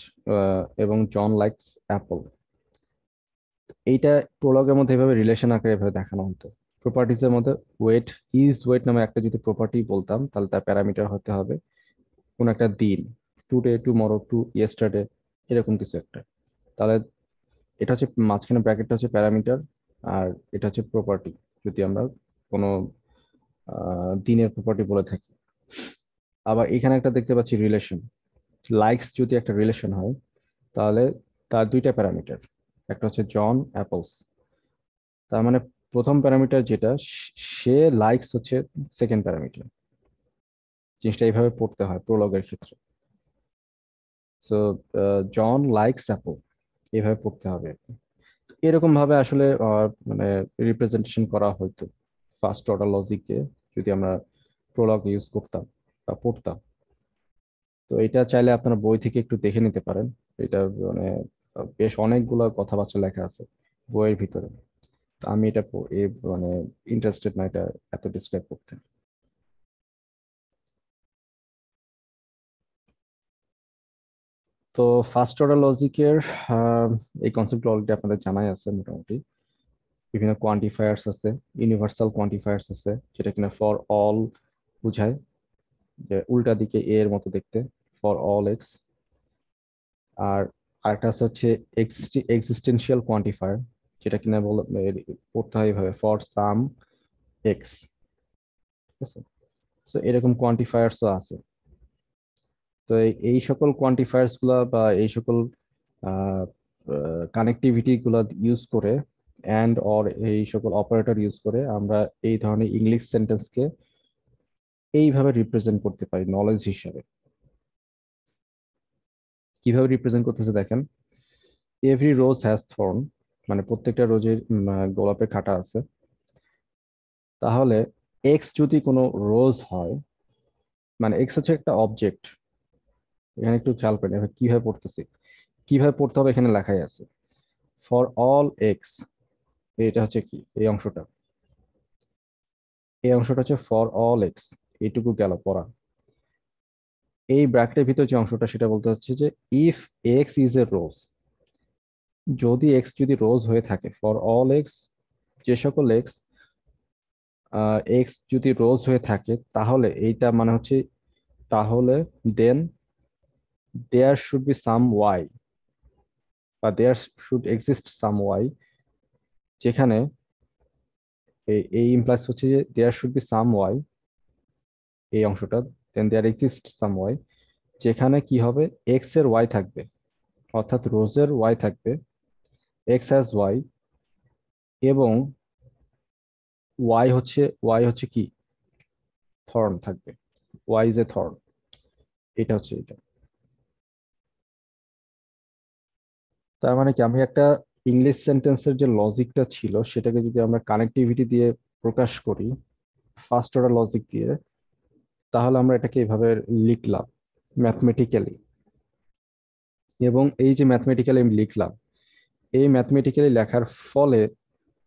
এবং জন লাইকস অ্যাপল, এইটা প্রোলগের মধ্যে এভাবে রিলেশন আকারে এভাবে দেখানো হতো। প্রপার্টিজের মধ্যে ওয়েট, ইজ ওয়েট নামে একটা যদি প্রপার্টি বলতাম, তাহলে তার প্যারামিটার হতে হবে কোন একটা দিন, টুডে, টুমরো, টু ইয়েস্টারডে, এরকম কিছু একটা। তাহলে এটা হচ্ছে মাঝখানে ব্র্যাকেটটা হচ্ছে প্যারামিটার, আর এটা হচ্ছে প্রপার্টি যদি আমরা কোনো দিনের প্রপার্টি বলে থাকি। আবার এখানে একটা দেখতে পাচ্ছি রিলেশন, লাইকস যদি একটা রিলেশন হয় তাহলে তার দুইটা প্যারামিটার, একটা হচ্ছে জন অ্যাপলস। তার মানে প্রথম প্যারামিটার যেটা, সে লাইকস হচ্ছে সেকেন্ড প্যারামিটার। জিনিসটা এইভাবে পড়তে হয় প্রোলগের ক্ষেত্রে। সো জন লাইকস অ্যাপল, এইভাবে পড়তে হবে। এরকম ভাবে আসলে মানে রিপ্রেজেন্টেশন করা হতো ফার্স্ট অর্ডার লজিকে যদি আমরা প্রোলগ ইউজ করতাম বা পড়তাম। তো এটা চাইলে আপনারা বই থেকে একটু দেখে নিতে পারেন। এটা মানে বেশ অনেকগুলো কথাবার্তা লেখা আছে বইয়ের ভিতরে। তো আমি এটা মানে ইন্টারেস্টেড না এটা এত ডিসক্রাইব করতে। তো ফার্স্ট অর্ডার লজিকের এই কনসেপ্ট অলরেডি আপনাদের জানাই আছে মোটামুটি। বিভিন্ন কোয়ান্টিফায়ার্স আছে, ইউনিভার্সাল কোয়ান্টিফায়ার্স আছে, যেটা কিনা ফর অল বুঝায়, যে উল্টা দিকে এ এর মতো দেখতে, ফর অল এক্স। আর আরেকটা আছে হচ্ছে এক্সিস্টেন্সিয়াল কোয়ান্টিফায়ার, যেটা কিনা পড়তে হয় এভাবে, ফর সাম এক্স। ঠিক আছে? তো এরকম কোয়ান্টিফায়ার্সও আছে। তো এই সকল কোয়ান্টিফায়ার্স গুলা বা এই সকল কানেক্টিভিটি গুলা ইউজ করে, অ্যান্ড অর এই সকল অপারেটর ইউজ করে আমরা এই ধরনের ইংলিশ সেন্টেন্সকে এইভাবে রিপ্রেজেন্ট করতে পারি নলেজ হিসাবে। কিভাবে রিপ্রেজেন্ট করতেছে দেখেন, এভরি রোজ হ্যাজ থর্ন, মানে প্রত্যেকটা রোজের গোলাপে কাঁটা আছে। তাহলে এক্স যদি কোনো রোজ হয়, মানে এক্স হচ্ছে একটা অবজেক্ট। এখানে একটু খেয়াল করেন এবার কিভাবে পড়তেছি, কিভাবে পড়তে হবে এখানে লেখাই আছে, ফর অল এক্স। এটা হচ্ছে কি, এই অংশটা, এই অংশটা হচ্ছে ফর অল এক্স, এইটুকু গেল পড়া। এই ব্র্যাকেটের ভিতর যে অংশটা সেটা বলতে হচ্ছে যে ইফ এক্স ইজ এ রোজ, যদি এক্স যদি রোজ হয়ে থাকে, ফর অল এক্স, যে সকল এক্স, এক্স যদি রোজ হয়ে থাকে, তাহলে এইটা মানে হচ্ছে, তাহলে then there should be some Y, বা there should exist some Y, যেখানে এই ইমপ্লাইজ হচ্ছে যে there should be some Y, এই অংশটা, দেন দেয়ার এক্সিস্ট সাম ওয়াই, যেখানে কি হবে এক্স এর ওয়াই থাকবে, অর্থাৎ রোজের ওয়াই থাকবে, এক্স হ্যাজ ওয়াই, এবং ওয়াই হচ্ছে কি থর্ন থাকবে, ওয়াই ইজ এ থর্ন, এটা হচ্ছে এটা। তার মানে কি আমি একটা ইংলিশ সেন্টেন্সের যে লজিকটা ছিল সেটাকে যদি আমরা কানেক্টিভিটি দিয়ে প্রকাশ করি, ফার্স্ট অর্ডার লজিক দিয়ে, তাহলে আমরা এটাকে এভাবে লিখলাম ম্যাথমেটিক্যালি। এবং এই যে ম্যাথমেটিক্যালি আমি লিখলাম, এই ম্যাথমেটিক্যালি লেখার ফলে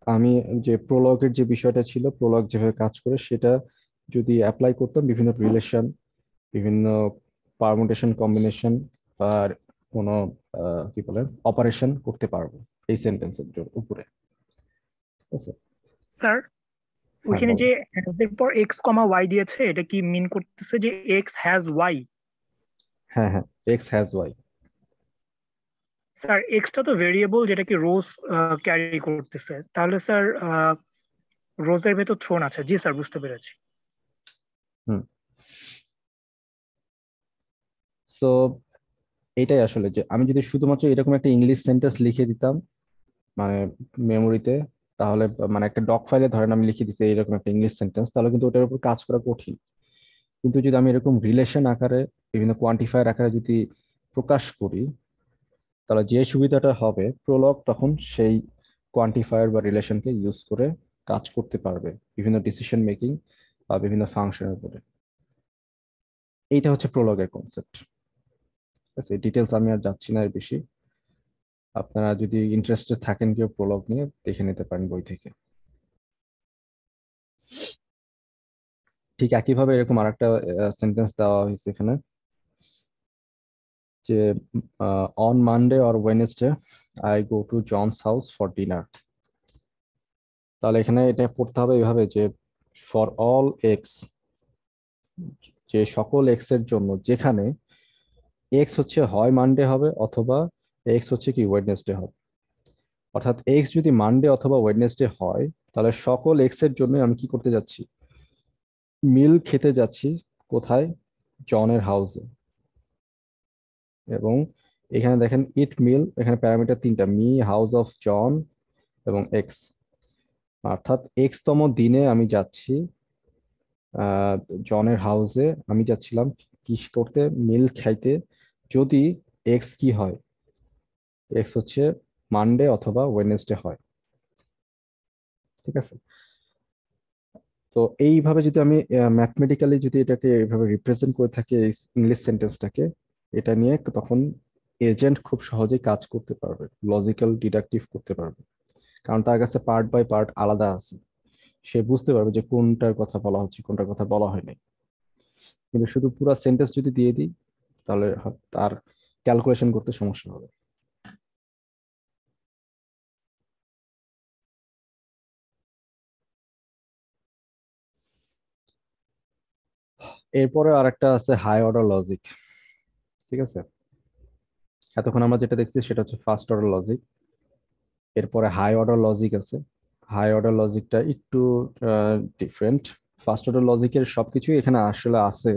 আমি যে প্রোলগের যে বিষয়টা ছিল, প্রোলগ যেভাবে কাজ করে সেটা যদি অ্যাপ্লাই করতাম বিভিন্ন রিলেশন, বিভিন্ন পারমুটেশন কম্বিনেশন বা কোনো কি বলে অপারেশন করতে পারবো এই সেন্টেন্সের উপরে, ঠিক আছে? স্যার হ্যাঁ ওইখানে বলো। যে has এর পর x, y দিয়েছে, এটা কি মিন করতেছে যে x has y? হ্যাঁ হ্যাঁ, এক্স হ্যাজ ওয়াই। স্যার এক্সটা তো ভেরিয়েবল যেটা কি রোজ ক্যারি করতেছে, তাহলে স্যার রোজের ভেতর থ্রোন আছে। জি স্যার, বুঝতে পেরেছি। হুম। সো এটাই আসলে যে আমি যদি শুধুমাত্র এরকম একটা ইংলিশ সেন্টেন্স লিখে দিতাম মানে মেমোরিতে, তাহলে মানে একটা ডক ফাইলে ধরেন আমি লিখে দিচ্ছি এরকম একটা ইংলিশ সেন্টেন্স, তাহলে কিন্তু ওটার উপর কাজ করা কঠিন। কিন্তু যদি আমি এরকম রিলেশন আকারে, বিভিন্ন কোয়ান্টিফায়ার আকারে যদি প্রকাশ করি, তাহলে যে সুবিধাটা হবে প্রলগ তখন সেই কোয়ান্টিফায়ার বা রিলেশনকে ইউজ করে কাজ করতে পারবে বিভিন্ন ডিসিশন মেকিং বা বিভিন্ন ফাংশনের উপরে। এইটা হচ্ছে প্রলগের কনসেপ্ট। ঠিক আছে, ডিটেলস আমি আর যাচ্ছি না এর বেশি। আপনারা যদি ইন্টারেস্টেড থাকেন কেউ প্রলগ নিয়ে দেখে নিতে পারেন বই থেকে। ঠিক একইভাবে এরকম আরেকটা সেন্টেন্স দেওয়া হয়েছে এখানে যে on Monday or Wednesday I go to John's house for dinner. তাহলে এখানে এটা পড়তে হবে এভাবে যে ফর অল এক্স, যে সকল এক্স এর জন্য যেখানে এক্স হচ্ছে হয় মানডে হবে অথবা এক্স হচ্ছে কি ওয়েডনেসডে হবে। অর্থাৎ এক্স যদি মানডে অথবা ওয়েডনেসডে হয়, তাহলে সকল এক্স এর জন্য আমি কি করতে যাচ্ছি, মিল খেতে যাচ্ছি। কোথায়? জনের হাউসে। এবং এখানে দেখেন ইট মিল, এখানে প্যারামিটার তিনটা, মি, হাউস অফ জন এবং এক্স। অর্থাৎ এক্স তম দিনে আমি যাচ্ছি আহ জনের হাউসে, আমি যাচ্ছিলাম কি করতে, মিল খাইতে, যদি এক্স কি হয়, এক্স হচ্ছে মানডে অথবা ওয়েডনেসডে হয়। ঠিক আছে, তো এইভাবে যদি আমি ম্যাথমেটিক্যালি যদি এটাকে এইভাবে রিপ্রেজেন্ট করে থাকি এই ইংলিশ সেন্টেন্সটাকে, এটা নিয়ে তখন এজেন্ট খুব সহজেই কাজ করতে পারবে, লজিক্যাল ডিডাকটিভ করতে পারবে, কারণ তার কাছে পার্ট বাই পার্ট আলাদা আছে। সে বুঝতে পারবে যে কোনটার কথা বলা হচ্ছে কোনটার কথা বলা হয়নি। কিন্তু শুধু পুরো সেন্টেন্স যদি দিয়ে দিই, তাহলে তার ক্যালকুলেশন করতে সমস্যা হবে। এরপরে আরেকটা আছে হাই অর্ডার লজিক। ঠিক আছে, এতক্ষণ আমরা যেটা দেখছি সেটা হচ্ছে ফার্স্ট অর্ডার লজিক। এরপরে হাই অর্ডার লজিক আছে। হাই অর্ডার লজিকটা একটু ডিফারেন্ট। ফার্স্ট অর্ডার লজিকের সবকিছুই এখানে আসলে আছে,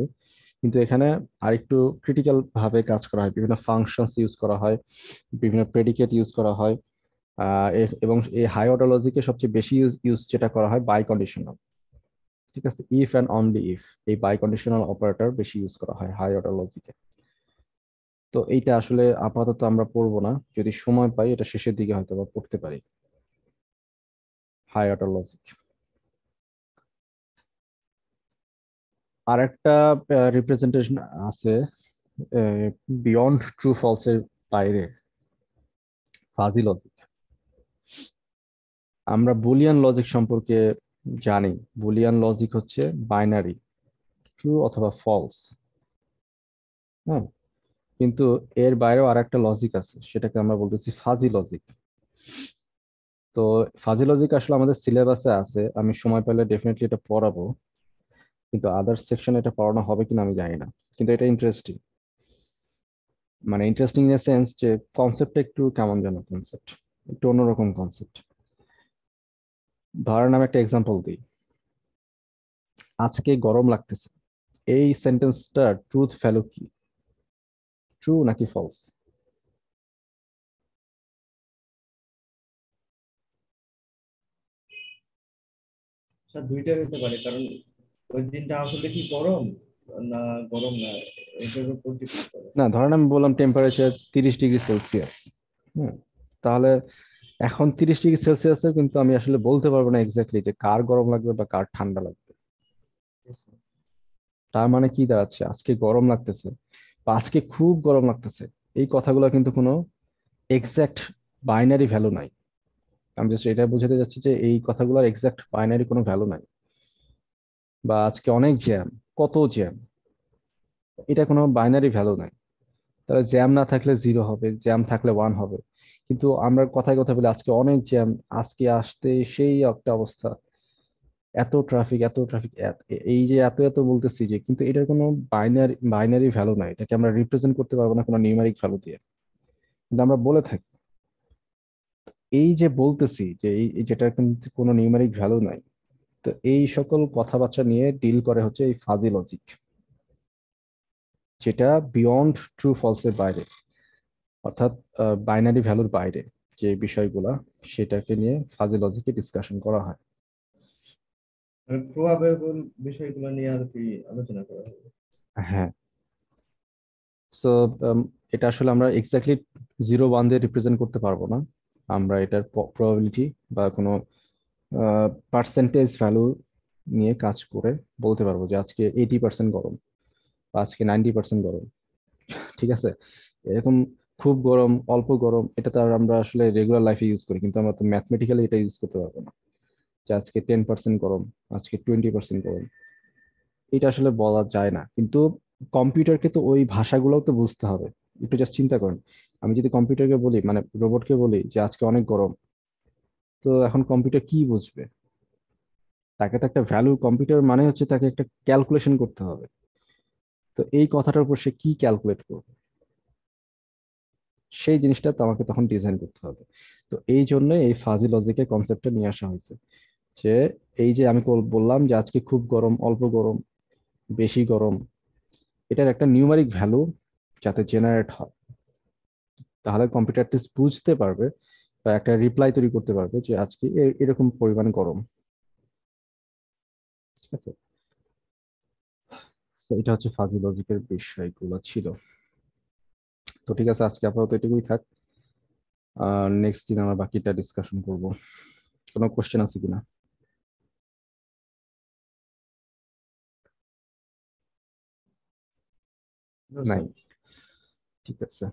কিন্তু এখানে আরেকটু ক্রিটিক্যাল ভাবে কাজ করা হয়, বিভিন্ন ফাংশনস ইউজ করা হয়, বিভিন্ন প্রেডিকেট ইউজ করা হয়। এবং এই হাই অর্ডার লজিকে সবচেয়ে বেশি ইউজ যেটা করা হয় বাই কন্ডিশনাল। ঠিক আছে, ইফ অ্যান্ড অনলি ইফ, এই বাই কন্ডিশনাল অপারেটর বেশি ইউজ করা হয় হাই অর্ডার লজিকে। তো এইটা আসলে আপাতত আমরা পড়বো না, যদি সময় পাই এটা শেষের দিকে হয়তো বা পড়তে পারি হাই অর্ডার লজিক। আর একটা রিপ্রেজেন্টেশন আছে বিয়ন্ড ট্রু ফলস এর বাইরে, ফাজি লজিক। আমরা বুলিয়ান লজিক সম্পর্কে জানি, বুলিয়ান লজিক হচ্ছে বাইনারি, ট্রু অথবা ফলস। হ্যাঁ, কিন্তু এর বাইরেও আর একটা লজিক আছে, সেটাকে আমরা বলতেছি ফাজি লজিক। তো ফাজি লজিক আসলে আমাদের সিলেবাসে আছে, আমি সময় পেলে ডেফিনেটলি এটা পড়াবো, কিন্তু আদার্স সেকশনে এটা পড়ানো হবে কিনা আমি জানি না। কিন্তু এটা ইন্টারেস্টিং, মানে ইন্টারেস্টিং ইন এ সেন্স যে কনসেপ্টটা একটু কেমন যেন, কনসেপ্ট একটু অন্যরকম কনসেপ্ট। ধরেন আমি একটা এক্সাম্পল দিই, আজকে গরম লাগতেছে, এই সেন্টেন্সটা ট্রুথ ভ্যালু কি, ট্রু নাকি ফলস? স্যার দুইটাই হতে পারে, কারণ ওই দিনটা আসলে কি গরম না গরম না, এটার উপর ডিপেন্ড করে। না, ধরেন আমি বললাম টেম্পারেচার 30°C। হুম, তাহলে এখন 30°C কিন্তু আমি আসলে বলতে পারবো না এক্স্যাক্টলি যে কার গরম লাগবে বা কার ঠান্ডা লাগবে। Yes, sir. তার মানে কি দাঁড়াচ্ছে, আজকে গরম লাগতেছে বা আজকে খুব গরম লাগতেছে, এই কথাগুলো কিন্তু কোনো এক্সাক্ট বাইনারি ভ্যালু নাই। আমি জাস্ট এটা বোঝাতে যাচ্ছি যে এই কথাগুলোর এক্সাক্ট বাইনারি কোনো ভ্যালু নাই। বা আজকে অনেক জ্যাম, কত জ্যাম, এটা কোনো বাইনারি ভ্যালু নাই। তাহলে জ্যাম না থাকলে 0 হবে, জ্যাম থাকলে 1 হবে। কিন্তু আমরা কথায় কথা বলি আজকে অনেক জ্যাম, আজকে আসতে সেই একটা অবস্থা, এত ট্রাফিক এত ট্রাফিক, এই যে এত এত বলতেছি যে, কিন্তু এটার কোনো বাইনারি ভ্যালু নাই, এটাকে আমরা রিপ্রেজেন্ট করতে পারবো না কোনো নিউমেরিক ভ্যালু দিয়ে, কিন্তু আমরা বলে থাকি। এই যে বলতেছি যে এই যেটা কিন্তু কোনো নিউমেরিক ভ্যালু নাই, তো এই সকল কথাবার্তা নিয়ে ডিল করে হচ্ছে এই ফাজি লজিক, যেটা বিয়ন্ড ট্রু ফলসের বাইরে, অর্থাৎ বাইনারি ভ্যালুর বাইরে যে বিষয়গুলা, সেটাকে নিয়ে ফাজি লজিকে ডিসকাশন করা হয়। মানে প্রবাবল বিষয়গুলো নিয়ে আর কি আলোচনা করা হবে। হ্যাঁ, সো এটা আসলে আমরা এক্স্যাক্টলি 0-1 দিয়ে রিপ্রেজেন্ট করতে পারবো না। আমরা এটার প্রবাবিলিটি বা কোনো পার্সেন্টেজ ভ্যালু নিয়ে কাজ করে বলতে পারবো যে আজকে 80% গরম বা আজকে 90% গরম। ঠিক আছে, এরকম খুব গরম অল্প গরম এটা তো আর আমরা আসলে রেগুলার লাইফে ইউজ করি, কিন্তু আমরা তো ম্যাথমেটিক্যালি এটা ইউজ করতে পারবো না যে আজকে 10% গরম, আজকে 20% গরম। এটা আসলে বলা যায় না, কিন্তু কম্পিউটারকে তো ওই ভাষাগুলোও তো বুঝতে হবে। একটু জাস্ট চিন্তা করেন, আমি যদি কম্পিউটারকে বলি, মানে রোবটকে বলি যে আজকে অনেক গরম, তো এখন কম্পিউটার কি বুঝবে? তাকে তো একটা ভ্যালু, কম্পিউটার মানে হচ্ছে তাকে একটা ক্যালকুলেশন করতে হবে। তো এই কথাটার উপর সে কি ক্যালকুলেট করবে, সেই জিনিসটা তো আমাকে তখন ডিজাইন করতে হবে। তো এই জন্য এই ফাজি লজিকের কনসেপ্টটা নিয়ে আসা হয়েছে, যে এই যে আমি বললাম যে আজকে খুব গরম, অল্প গরম, বেশি গরম, এটার একটা নিউমারিক ভ্যালু যাতে জেনারেট হয়, তাহলে কম্পিউটার বুঝতে পারবে বা একটা রিপ্লাই তৈরি করতে পারবে যে আজকে এরকম পরিমাণ গরম। ঠিক আছে, তো এটা হচ্ছে ফাজি লজিকের বিষয়গুলো ছিল। তো ঠিক আছে, আজকে আপাতত এটুকুই থাক, নেক্সট দিন আমরা বাকিটা ডিসকাশন করব। কোনো কোশ্চেন আছে কিনা? No, নাই? sir. ঠিক আছে।